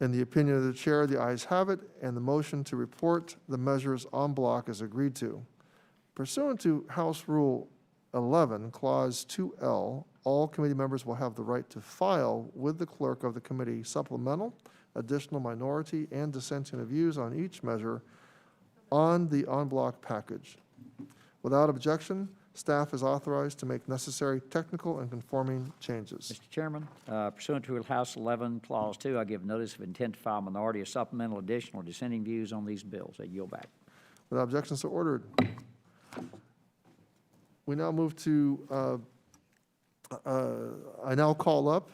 In the opinion of the chair, the ayes have it, and the motion to report the measures en bloc is agreed to. Pursuant to House Rule 11, Clause 2L, all committee members will have the right to file with the clerk of the committee supplemental, additional, minority, and dissenting views on each measure on the en bloc package. Without objection, staff is authorized to make necessary technical and conforming changes. Mr. Chairman, pursuant to House 11, Clause 2, I give notice of intent to file minority or supplemental, additional, or dissenting views on these bills. I yield back. Without objection, so ordered. We now move to, I now call up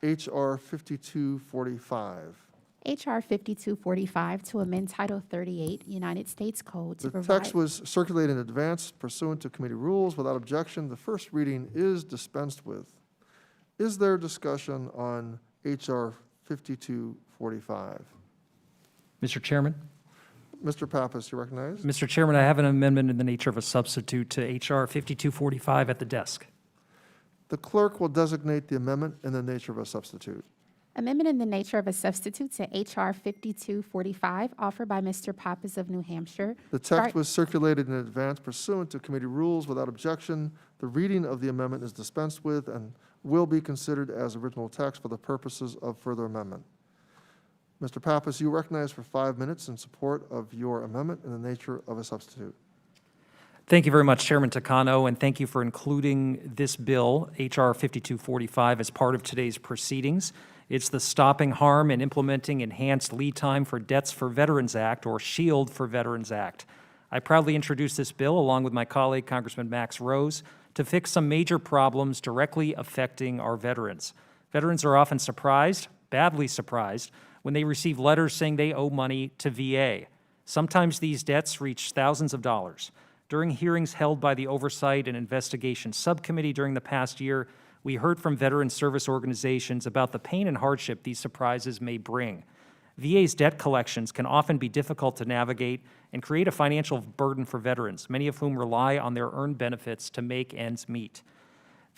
H.R. 5245. H.R. 5245 to amend Title 38 United States Code to The provide. text was circulated in advance pursuant to committee rules. Without objection, the first reading is dispensed with. Is there discussion on H.R. 5245? Mr. Chairman? Mr. Pappas, you recognize? Mr. Chairman, I have an amendment in the nature of a substitute to H.R. 5245 at the desk. The clerk will designate the amendment in the nature of a substitute. Amendment in the nature of a substitute to H.R. 5245, offered by Mr. Pappas of New Hampshire. The text was circulated in advance pursuant to committee rules without objection. The reading of the amendment is dispensed with and will be considered as original text for the purposes of further amendment. Mr. Pappas, you recognize for 5 minutes in support of your amendment in the nature of a substitute. Thank you very much, Chairman Takano, and thank you for including this bill, H.R. 5245, as part of today's proceedings. It's the Stopping Harm and Implementing Enhanced Lead Time for Debts for Veterans Act, or SHIELD for Veterans Act. I proudly introduced this bill, along with my colleague, Congressman Max Rose, to fix some major problems directly affecting our veterans. Veterans are often surprised, badly surprised, when they receive letters saying they owe money to VA. Sometimes these debts reach thousands of dollars. During hearings held by the Oversight and Investigation Subcommittee during the past year, we heard from veteran service organizations about the pain and hardship these surprises may bring. VA's debt collections can often be difficult to navigate and create a financial burden for veterans, many of whom rely on their earned benefits to make ends meet.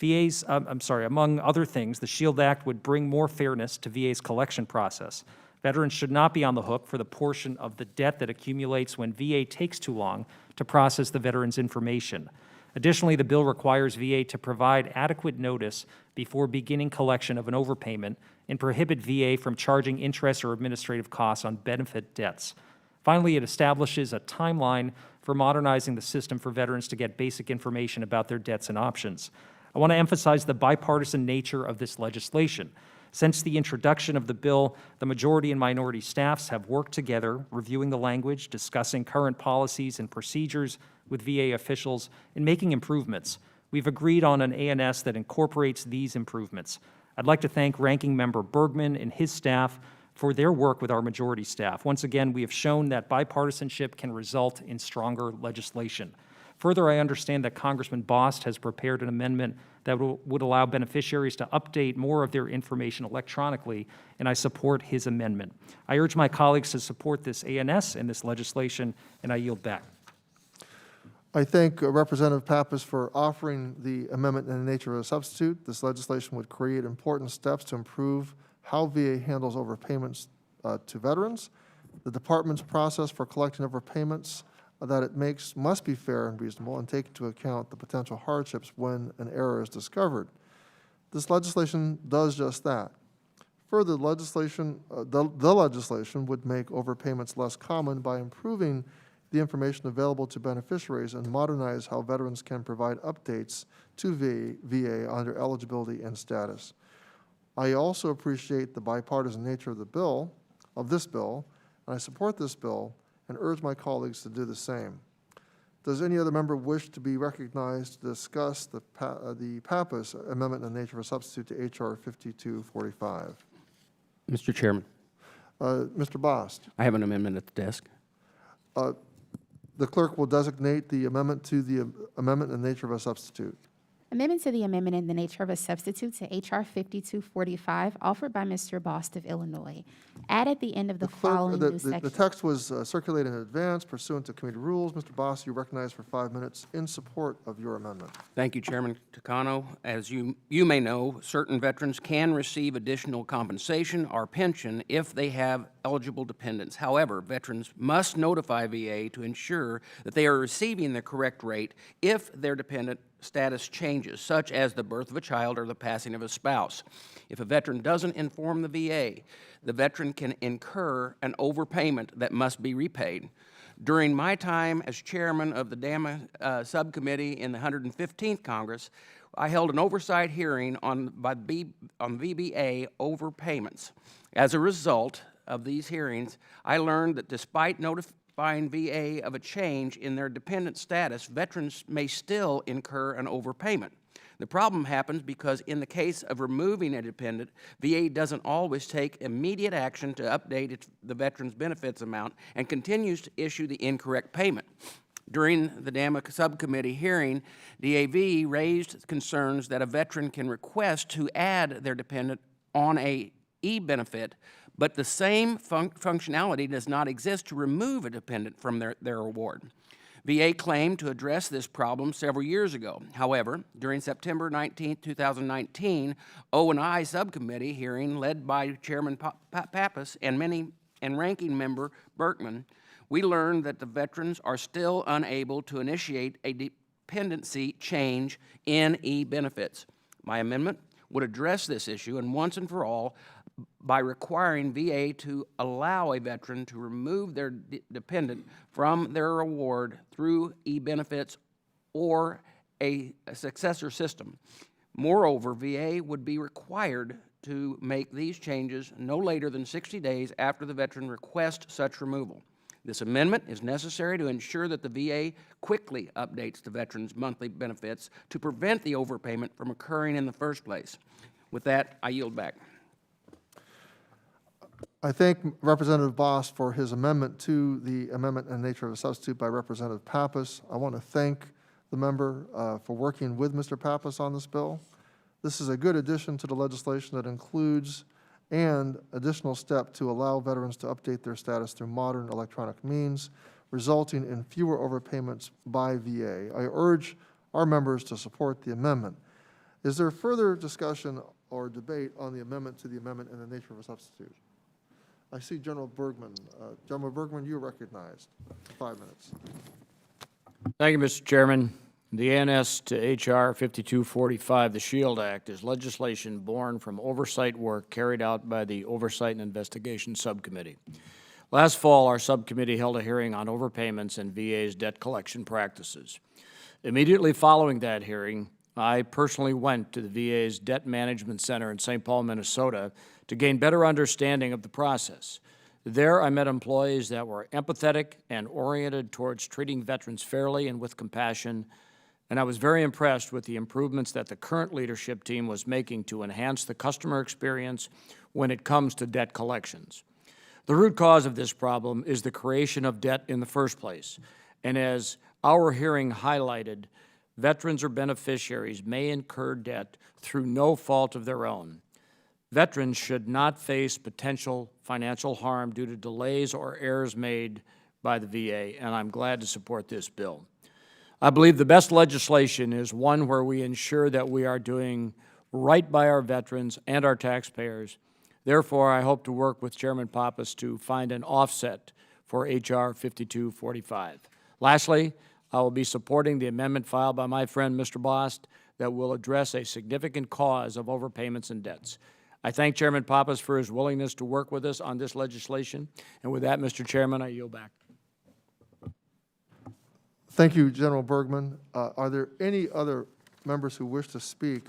Among other things, the SHIELD Act would bring more fairness to VA's collection process. Veterans should not be on the hook for the portion of the debt that accumulates when VA takes too long to process the veteran's information. Additionally, the bill requires VA to provide adequate notice before beginning collection of an overpayment and prohibit VA from charging interest or administrative costs on benefit debts. Finally, it establishes a timeline for modernizing the system for veterans to get basic information about their debts and options. I want to emphasize the bipartisan nature of this legislation. Since the introduction of the bill, the majority and minority staffs have worked together, reviewing the language, discussing current policies and procedures with VA officials, and making improvements. We've agreed on an ANS that incorporates these improvements. I'd like to thank Ranking Member Bergman and his staff for their work with our majority staff. Once again, we have shown that bipartisanship can result in stronger legislation. Further, I understand that Congressman Bost has prepared an amendment that would allow beneficiaries to update more of their information electronically, and I support his amendment. I urge my colleagues to support this ANS and this legislation, and I yield back. I thank Representative Pappas for offering the amendment in the nature of a substitute. This legislation would create important steps to improve how VA handles overpayments to veterans. The department's process for collecting overpayments that it makes must be fair and reasonable and take into account the potential hardships when an error is discovered. This legislation does just that. Further, the legislation would make overpayments less common by improving the information available to beneficiaries and modernize how veterans can provide updates to VA on their eligibility and status. I also appreciate the bipartisan nature of this bill, and I support this bill and urge my colleagues to do the same. Does any other member wish to be recognized to discuss the Pappas amendment in the nature of a substitute to H.R. 5245? Mr. Chairman. Mr. Bost. I have an amendment at the desk. The clerk will designate the amendment to the amendment in the nature of a substitute. Amendment to the amendment in the nature of a substitute to H.R. 5245, offered by Mr. Bost of Illinois. Add at the end of the following new section. The text was circulated in advance pursuant to committee rules. Mr. Bost, you recognize for 5 minutes in support of your amendment. Thank you, Chairman Takano. As you may know, certain veterans can receive additional compensation or pension if they have eligible dependents. However, veterans must notify VA to ensure that they are receiving the correct rate if their dependent status changes, such as the birth of a child or the passing of a spouse. If a veteran doesn't inform the VA, the veteran can incur an overpayment that must be repaid. During my time as chairman of the DAMA subcommittee in the 115th Congress, I held an oversight hearing on VBA overpayments. As a result of these hearings, I learned that despite notifying VA of a change in their dependent status, veterans may still incur an overpayment. The problem happens because in the case of removing a dependent, VA doesn't always take immediate action to update the veteran's benefits amount and continues to issue the incorrect payment. During the DAMA subcommittee hearing, DAV raised concerns that a veteran can request to add their dependent on a e-benefit, but the same functionality does not exist to remove a dependent from their award. VA claimed to address this problem several years ago. However, during September 19, 2019, O&I subcommittee hearing led by Chairman Pappas and Ranking Member Berkman, we learned that the veterans are still unable to initiate a dependency change in e-benefits. My amendment would address this issue and once and for all by requiring VA to allow a veteran to remove their dependent from their award through e-benefits or a successor system. Moreover, VA would be required to make these changes no later than 60 days after the veteran requests such removal. This amendment is necessary to ensure that the VA quickly updates the veteran's monthly benefits to prevent the overpayment from occurring in the first place. With that, I yield back. I thank Representative Bost for his amendment to the amendment in nature of a substitute by Representative Pappas. I want to thank the member for working with Mr. Pappas on this bill. This is a good addition to the legislation that includes an additional step to allow veterans to update their status through modern electronic means, resulting in fewer overpayments by VA. I urge our members to support the amendment. Is there further discussion or debate on the amendment to the amendment in the nature of a substitute? I see General Bergman. General Bergman, you're recognized. 5 minutes. Thank you, Mr. Chairman. The ANS to H.R. 5245, the SHIELD Act, is legislation born from oversight work carried out by the Oversight and Investigation Subcommittee. Last fall, our subcommittee held a hearing on overpayments and VA's debt collection practices. Immediately following that hearing, I personally went to the VA's Debt Management Center in St. Paul, Minnesota, to gain better understanding of the process. There, I met employees that were empathetic and oriented towards treating veterans fairly and with compassion, and I was very impressed with the improvements that the current leadership team was making to enhance the customer experience when it comes to debt collections. The root cause of this problem is the creation of debt in the first place, and as our hearing highlighted, veterans or beneficiaries may incur debt through no fault of their own. Veterans should not face potential financial harm due to delays or errors made by the VA, and I'm glad to support this bill. I believe the best legislation is one where we ensure that we are doing right by our veterans and our taxpayers. Therefore, I hope to work with Chairman Pappas to find an offset for H.R. 5245. Lastly, I will be supporting the amendment filed by my friend Mr. Bost that will address a significant cause of overpayments and debts. I thank Chairman Pappas for his willingness to work with us on this legislation. And with that, Mr. Chairman, I yield back. Thank you, General Bergman. Are there any other members who wish to speak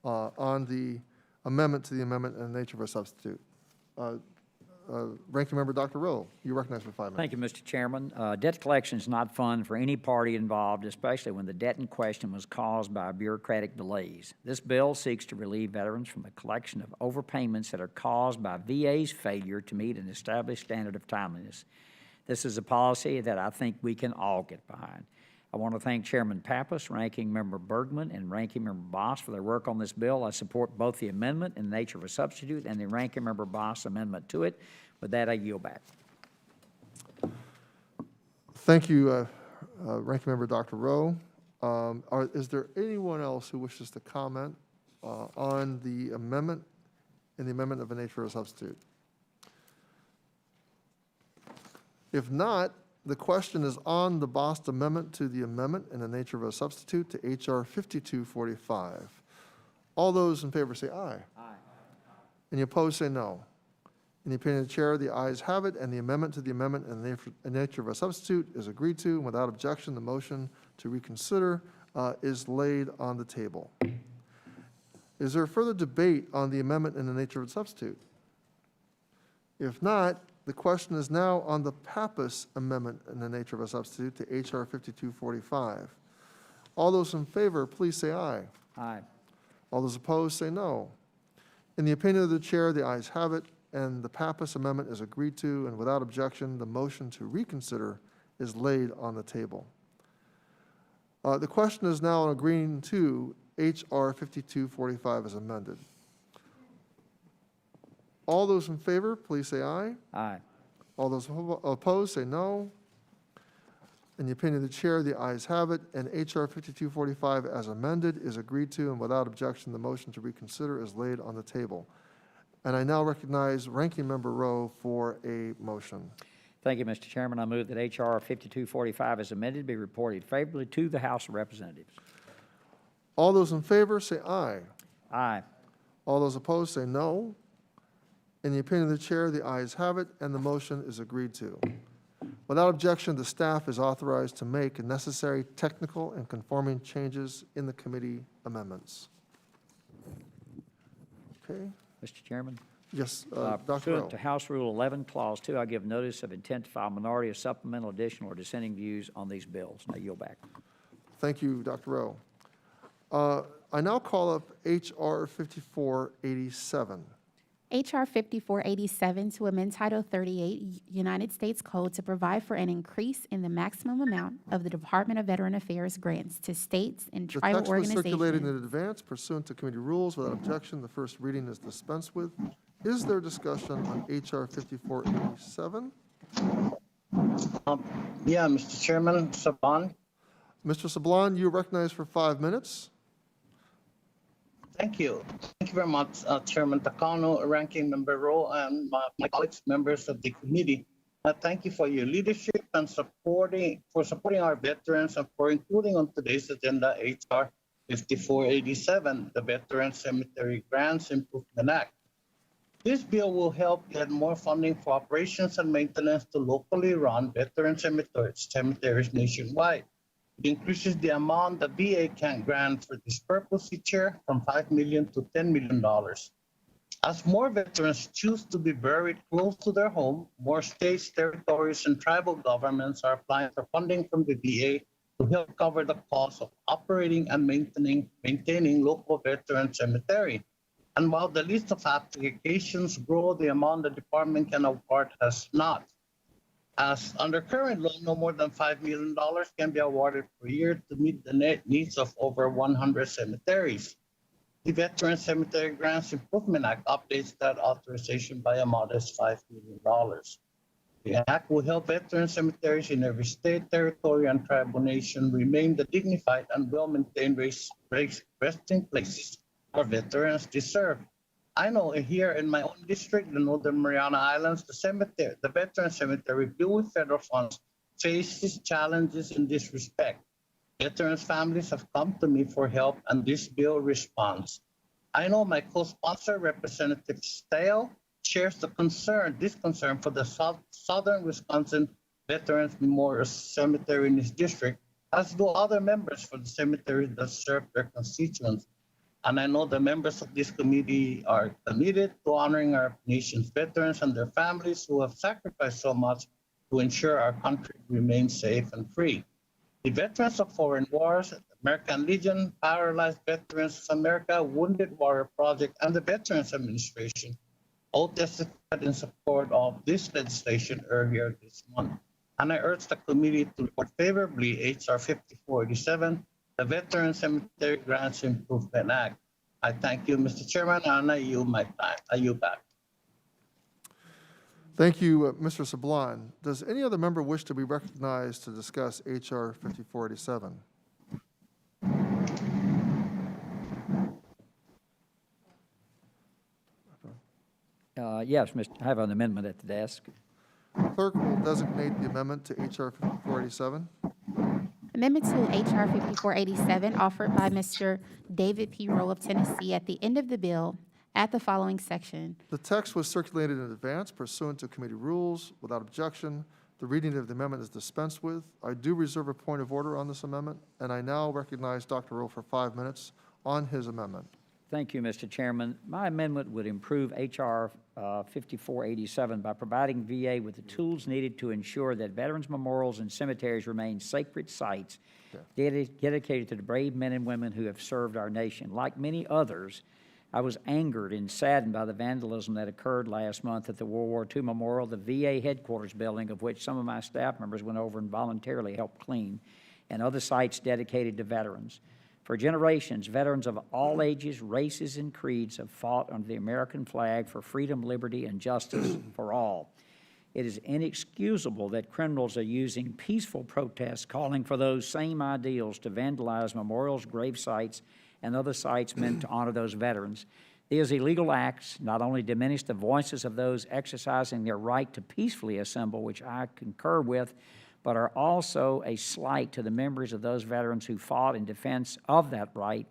on the amendment to the amendment in the nature of a substitute? Ranking Member Dr. Rowe, you recognize for 5 minutes. Thank you, Mr. Chairman. Debt collection is not fun for any party involved, especially when the debt in question was caused by bureaucratic delays. This bill seeks to relieve veterans from the collection of overpayments that are caused by VA's failure to meet an established standard of timeliness. This is a policy that I think we can all get behind. I want to thank Chairman Pappas, Ranking Member Bergman, and Ranking Member Bost for their work on this bill. I support both the amendment in the nature of a substitute and the Ranking Member Bost amendment to it. With that, I yield back. Thank you, Ranking Member Dr. Rowe. Is there anyone else who wishes to comment on the amendment in the amendment of a nature of a substitute? If not, the question is on the Bost amendment to the amendment in the nature of a substitute to H.R. 5245. All those in favor say aye. Aye. Any opposed say no. In the opinion of the chair, the ayes have it, and the amendment to the amendment in the nature of a substitute is agreed to, and without objection, the motion to reconsider is laid on the table. Is there further debate on the amendment in the nature of a substitute? If not, the question is now on the Pappas amendment in the nature of a substitute to H.R. 5245. All those in favor, please say aye. Aye. All those opposed, say no. In the opinion of the chair, the ayes have it, and the Pappas amendment is agreed to, and without objection, the motion to reconsider is laid on the table. The question is now on agreeing to H.R. 5245 as amended. All those in favor, please say aye. Aye. All those opposed, say no. In the opinion of the chair, the ayes have it, and H.R. 5245 as amended is agreed to, and without objection, the motion to reconsider is laid on the table. And I now recognize Ranking Member Rowe for a motion. Thank you, Mr. Chairman. I move that H.R. 5245 as amended be reported favorably to the House of Representatives. All those in favor say aye. Aye. All those opposed say no. In the opinion of the chair, the ayes have it, and the motion is agreed to. Without objection, the staff is authorized to make necessary technical and conforming changes in the committee amendments. Okay. Mr. Chairman? Yes, Dr. Rowe. Pursuant to House Rule 11, Clause 2, I give notice of intent to file minority or supplemental, additional, or dissenting views on these bills. Now yield back. Thank you, Dr. Rowe. I now call up H.R. 5487. H.R. 5487 to amend Title 38 United States Code to provide for an increase in the maximum amount of the Department of Veteran Affairs grants to states and The tribal text was circulated in organizations. advance pursuant to committee rules. Without objection, the first reading is dispensed with. Is there discussion on H.R. 5487? Yeah, Mr. Chairman, Saban. Mr. Sablon, you are recognized for 5 minutes. Thank you. Thank you very much, Chairman Takano, Ranking Member Rowe, and my colleagues, members of the committee. Thank you for your leadership and supporting our veterans and for including on today's agenda H.R. 5487, the Veteran Cemetery Grants Improvement Act. This bill will help get more funding for operations and maintenance to locally run veteran cemeteries nationwide. It increases the amount the VA can grant for this purpose each year from $5 million to $10 million. As more veterans choose to be buried close to their home, more states, territories, and tribal governments are applying for funding from the VA to help cover the cost of operating and maintaining local veteran cemetery. And while the list of applications grow, the amount the department can award has not. As under current law, no more than $5 million can be awarded per year to meet the net needs of over 100 cemeteries. The Veteran Cemetery Grants Improvement Act updates that authorization by a modest $5 million. The act will help veteran cemeteries in every state, territory, and tribal nation remain the dignified and well-maintained resting places our veterans deserve. I know here in my own district, the Northern Mariana Islands, the Veteran Cemetery built with federal funds faces challenges in this respect. Veterans' families have come to me for help, and this bill responds. I know my co-sponsor, Representative Stale, shares this concern for the Southern Wisconsin Veterans Memorial Cemetery in his district, as do other members for the cemeteries that serve their constituents. And I know the members of this committee are committed to honoring our nation's veterans and their families who have sacrificed so much to ensure our country remains safe and free. The veterans of foreign wars, American Legion, Paralyzed Veterans of America, Wounded Warrior Project, and the Veterans Administration all testified in support of this legislation earlier this month. And I urge the committee to report favorably H.R. 5487, the Veteran Cemetery Grants Improvement Act. I thank you, Mr. Chairman, and I yield my time. I yield back. Thank you, Mr. Sablon. Does any other member wish to be recognized to discuss H.R. 5487? Yes, I have an amendment at the desk. Clerk will designate the amendment to H.R. 5487. Amendment to H.R. 5487 offered by Mr. David P. Rowe of Tennessee at the end of the bill at the following section. The text was circulated in advance pursuant to committee rules. Without objection, the reading of the amendment is dispensed with. I do reserve a point of order on this amendment, and I now recognize Dr. Rowe for 5 minutes on his amendment. Thank you, Mr. Chairman. My amendment would improve H.R. 5487 by providing VA with the tools needed to ensure that veterans' memorials and cemeteries remain sacred sites dedicated to the brave men and women who have served our nation. Like many others, I was angered and saddened by the vandalism that occurred last month at the World War II Memorial, the VA headquarters building, of which some of my staff members went over and voluntarily helped clean, and other sites dedicated to veterans. For generations, veterans of all ages, races, and creeds have fought under the American flag for freedom, liberty, and justice for all. It is inexcusable that criminals are using peaceful protests calling for those same ideals to vandalize memorials, grave sites, and other sites meant to honor those veterans. These illegal acts not only diminish the voices of those exercising their right to peacefully assemble, which I concur with, but are also a slight to the memories of those veterans who fought in defense of that right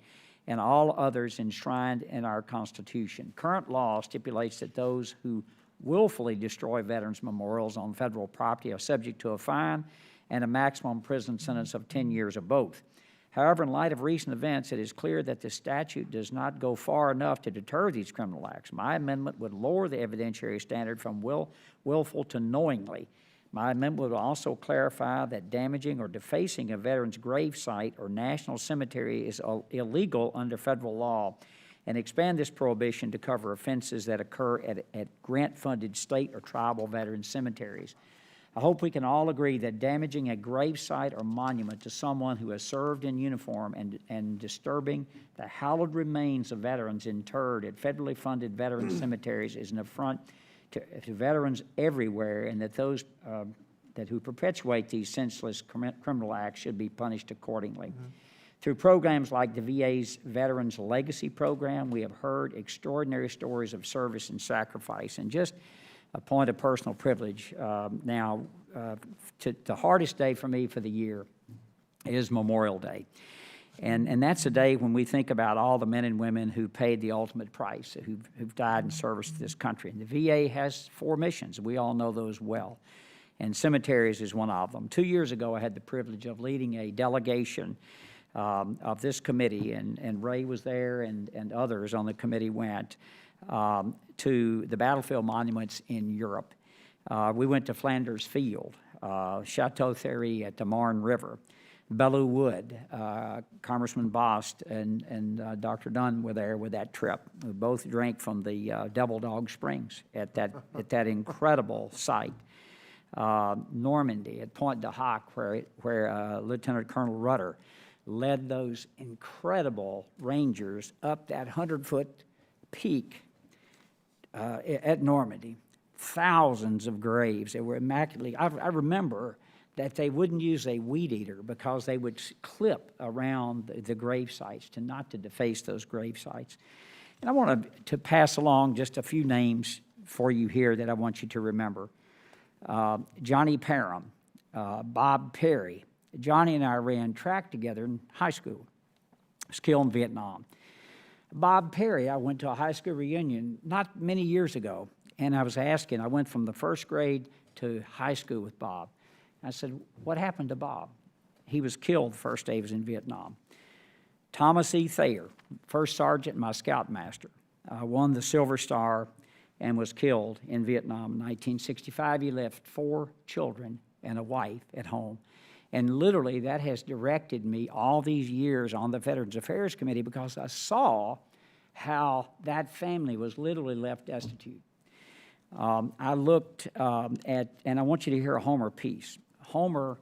and all others enshrined in our Constitution. Current law stipulates that those who willfully destroy veterans' memorials on federal property are subject to a fine and a maximum prison sentence of 10 years or both. However, in light of recent events, it is clear that the statute does not go far enough to deter these criminal acts. My amendment would lower the evidentiary standard from willful to knowingly. My amendment would also clarify that damaging or defacing a veteran's grave site or national cemetery is illegal under federal law, and expand this prohibition to cover offenses that occur at grant-funded state or tribal veteran cemeteries. I hope we can all agree that damaging a grave site or monument to someone who has served in uniform and disturbing the hallowed remains of veterans interred at federally funded veteran cemeteries is an affront to veterans everywhere, and that those who perpetuate these senseless criminal acts should be punished accordingly. Through programs like the VA's Veterans Legacy Program, we have heard extraordinary stories of service and sacrifice. And just a point of personal privilege, the hardest day for me for the year is Memorial Day. And that's a day when we think about all the men and women who paid the ultimate price, who've died in service to this country. And the VA has 4 missions. We all know those well. And cemeteries is one of them. 2 years ago, I had the privilege of leading a delegation of this committee, and Ray was there, and others on the committee went to the battlefield monuments in Europe. We went to Flanders Field, Chateau Thierry at the Marne River, Belleau Wood. Congressman Bost and Dr. Dunn were there with that trip. We both drank from the Devil Dog Springs at that incredible site. Normandy at Pointe du Hoc, where Lieutenant Colonel Rutter led those incredible Rangers up that 100-foot peak at Normandy. Thousands of graves. They were immaculately. I remember that they wouldn't use a weed eater because they would clip around the grave sites not to deface those grave sites. And I want to pass along just a few names for you here that I want you to remember. Johnny Parham, Bob Perry. Johnny and I ran track together in high school. He was killed in Vietnam. Bob Perry, I went to a high school reunion not many years ago, and I was asking, I went from the first grade to high school with Bob. I said, what happened to Bob? He was killed the first day he was in Vietnam. Thomas E. Thayer, first sergeant, my scoutmaster, won the Silver Star and was killed in Vietnam in 1965. He left 4 children and a wife at home. And literally, that has directed me all these years on the Veterans Affairs Committee because I saw how that family was literally left destitute. I looked and I want you to hear a Homer piece. Homer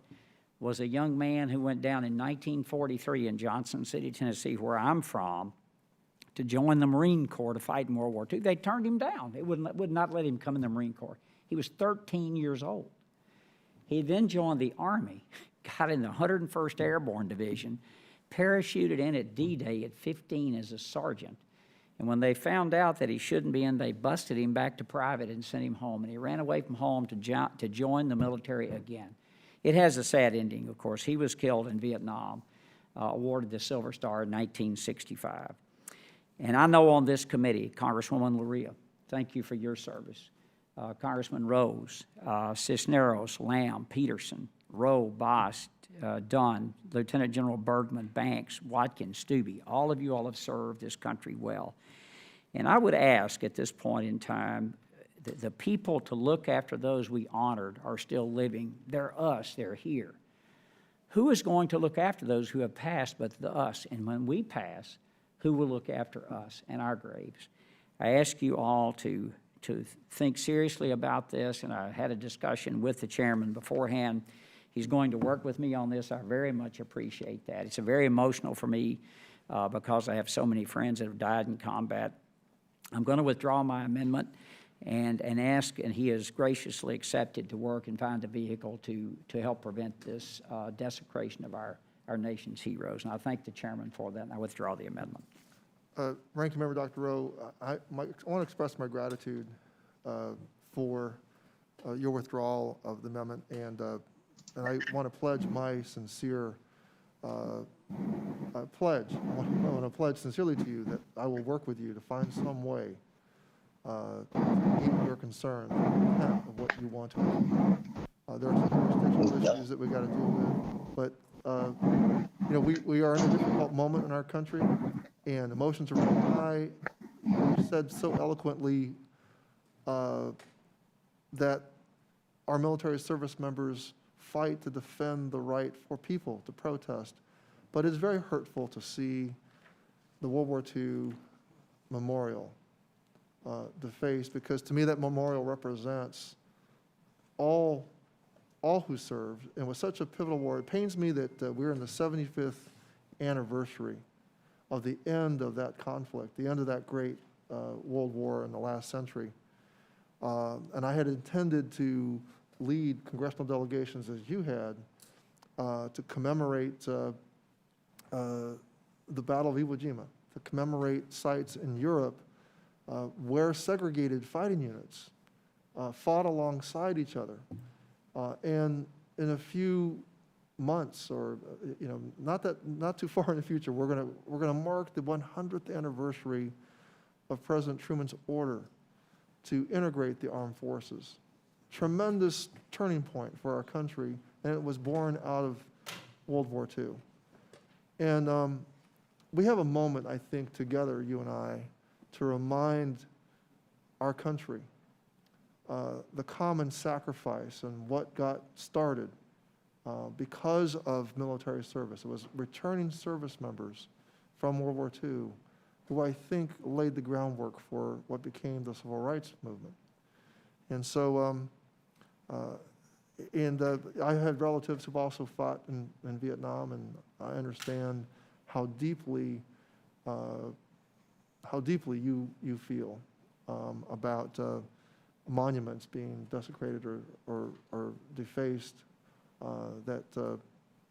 was a young man who went down in 1943 in Johnson City, Tennessee, where I'm from, to join the Marine Corps to fight in World War II. They turned him down. They would not let him come in the Marine Corps. He was 13 years old. He then joined the Army, got in the 101st Airborne Division, parachuted in at D-Day at 15 as a sergeant. And when they found out that he shouldn't be in, they busted him back to private and sent him home. And he ran away from home to join the military again. It has a sad ending, of course. He was killed in Vietnam, awarded the Silver Star in 1965. And I know on this committee, Congresswoman Luria, thank you for your service. Congressman Rose, Cisneros, Lamb, Peterson, Rowe, Bost, Dunn, Lieutenant General Bergman, Banks, Watkins, Stubbe, all of you all have served this country well. And I would ask at this point in time, the people to look after those we honored are still living. They're us, they're here. Who is going to look after those who have passed but the us? And when we pass, who will look after us and our graves? I ask you all to think seriously about this, and I had a discussion with the chairman beforehand. He's going to work with me on this. I very much appreciate that. It's very emotional for me because I have so many friends that have died in combat. I'm going to withdraw my amendment, and he has graciously accepted to work and find a vehicle to help prevent this desecration of our nation's heroes. And I thank the chairman for that, and I withdraw the amendment. Ranking Member Dr. Rowe, I want to express my gratitude for your withdrawal of the amendment, and I want to pledge my sincere pledge. I want to pledge sincerely to you that I will work with you to find some way to meet your concerns of what you want to achieve. There are some jurisdictional issues that we got to deal with, but you know, we are in a difficult moment in our country, and emotions are running high. You said so eloquently that our military service members fight to defend the right for people to protest, but it's very hurtful to see the World War II memorial defaced, because to me that memorial represents all who served, and was such a pivotal war. It pains me that we're in the 75th anniversary of the end of that conflict, the end of that great World War in the last century. And I had intended to lead congressional delegations, as you had, to commemorate the Battle of Iwo Jima, to commemorate sites in Europe where segregated fighting units fought alongside each other. And in a few months, or you know, not too far in the future, we're gonna mark the 100th anniversary of President Truman's order to integrate the armed forces. Tremendous turning point for our country, and it was born out of World War II. And we have a moment, I think, together, you and I, to remind our country the common sacrifice and what got started because of military service. It was returning service members from World War II who I think laid the groundwork for what became the civil rights movement. And so, I had relatives who've also fought in Vietnam, and I understand how deeply you feel about monuments being desecrated or defaced that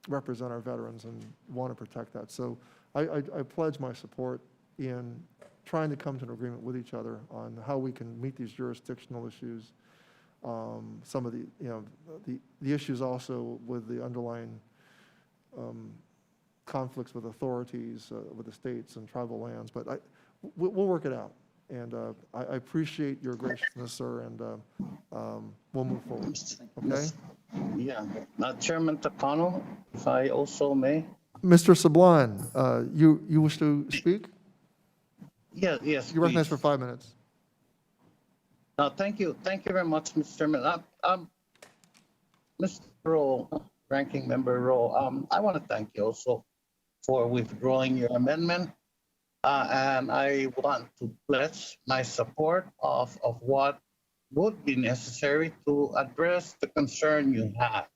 represent our veterans, and want to protect that. So I pledge my support in trying to come to an agreement with each other on how we can meet these jurisdictional issues. Some of the issues also with the underlying conflicts with authorities, with the states and tribal lands, but we'll work it out. And I appreciate your graciousness, sir, and we'll move forward. Okay? Yeah. Chairman Takano, if I also may. Mr. Sublime, you wish to speak? Yes, yes. You're recognized please. for 5 minutes. Thank you very much, Mr. Chairman. Mr. Rowe, Ranking Member Rowe, I want to thank you also for withdrawing your amendment. And I want to pledge my support of what would be necessary to address the concern you have.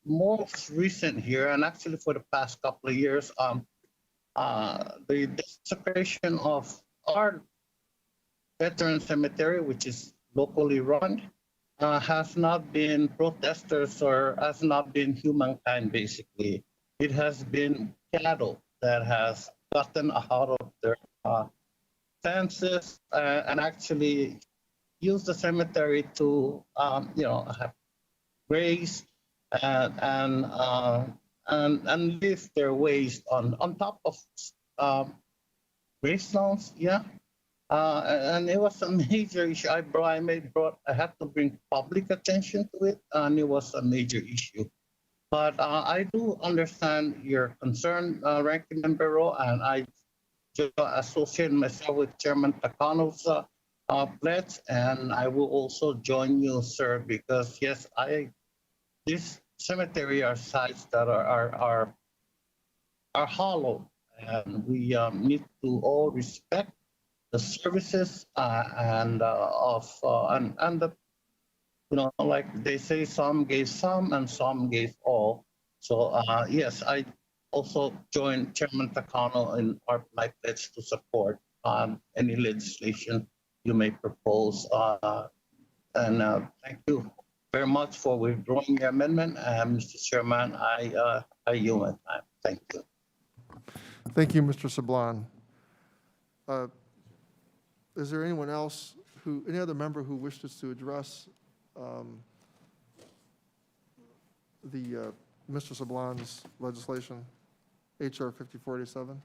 Most recent here, and actually for the past couple of years, the desecration of our veteran cemetery, which is locally run, has not been protesters, or has not been humankind, basically. It has been cattle that has gotten out of their fences and actually use the cemetery to, have graze and leave their waste on top of gravestones. Yeah, and it was a major issue. I had to bring public attention to it, and it was a major issue. But I do understand your concern, Ranking Member Rowe, and I just associate myself with Chairman Takano's pledge, and I will also join you, sir, because yes, this cemetery are sites that are hollow, and we need to all respect the services and the, like they say, some gave some and some gave all. So yes, I also join Chairman Takano in my pledge to support any legislation you may propose. And thank you very much for withdrawing your amendment. Mr. Chairman, I yield my time. Thank you. Thank you, Mr. Sablan. Is there anyone else any other member who wishes to address Mr. Sablan's legislation, HR 5487?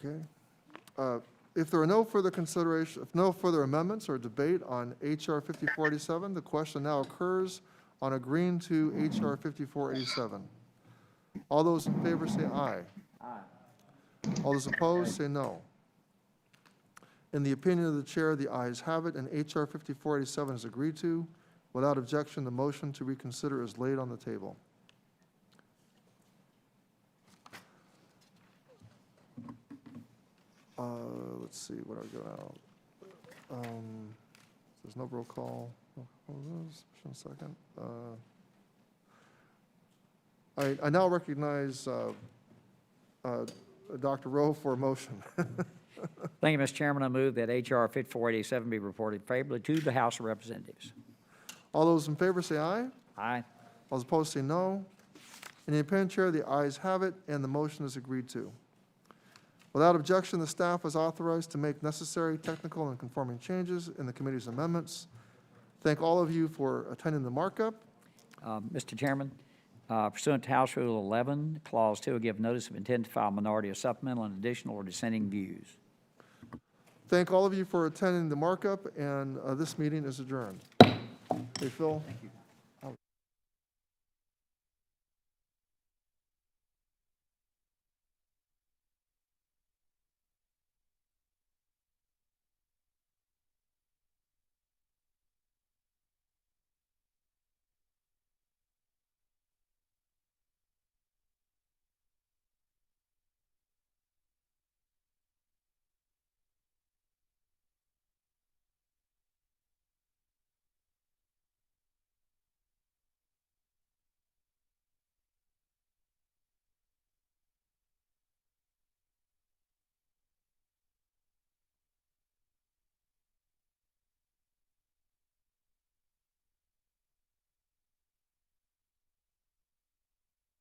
Okay. If there are no further if no further amendments or debate on HR 5487, the question now occurs on agreeing to HR 5487. All those in favor say aye. Aye. All those opposed say no. In the opinion of the chair, the ayes have it, and HR 5487 is agreed to. Without objection, the motion to reconsider is laid on the table. Let's see, what do I go out? There's no roll call. Just a second. I now recognize Dr. Rowe for a motion. Thank you, Mr. Chairman. I move that H.R. 5487 be reported favorably to the House of Representatives. All those in favor say aye. Aye. All those opposed say no. In the opinion chair, the ayes have it, and the motion is agreed to. Without objection, the staff is authorized to make necessary technical and conforming changes in the committee's amendments. Thank all of you for attending the markup. Mr. Chairman, pursuant to House Rule 11, Clause 2 will give notice of intent to file minority or supplemental and additional or dissenting views. Thank all of you for attending the markup, and this meeting is adjourned. Hey, Phil? Thank you.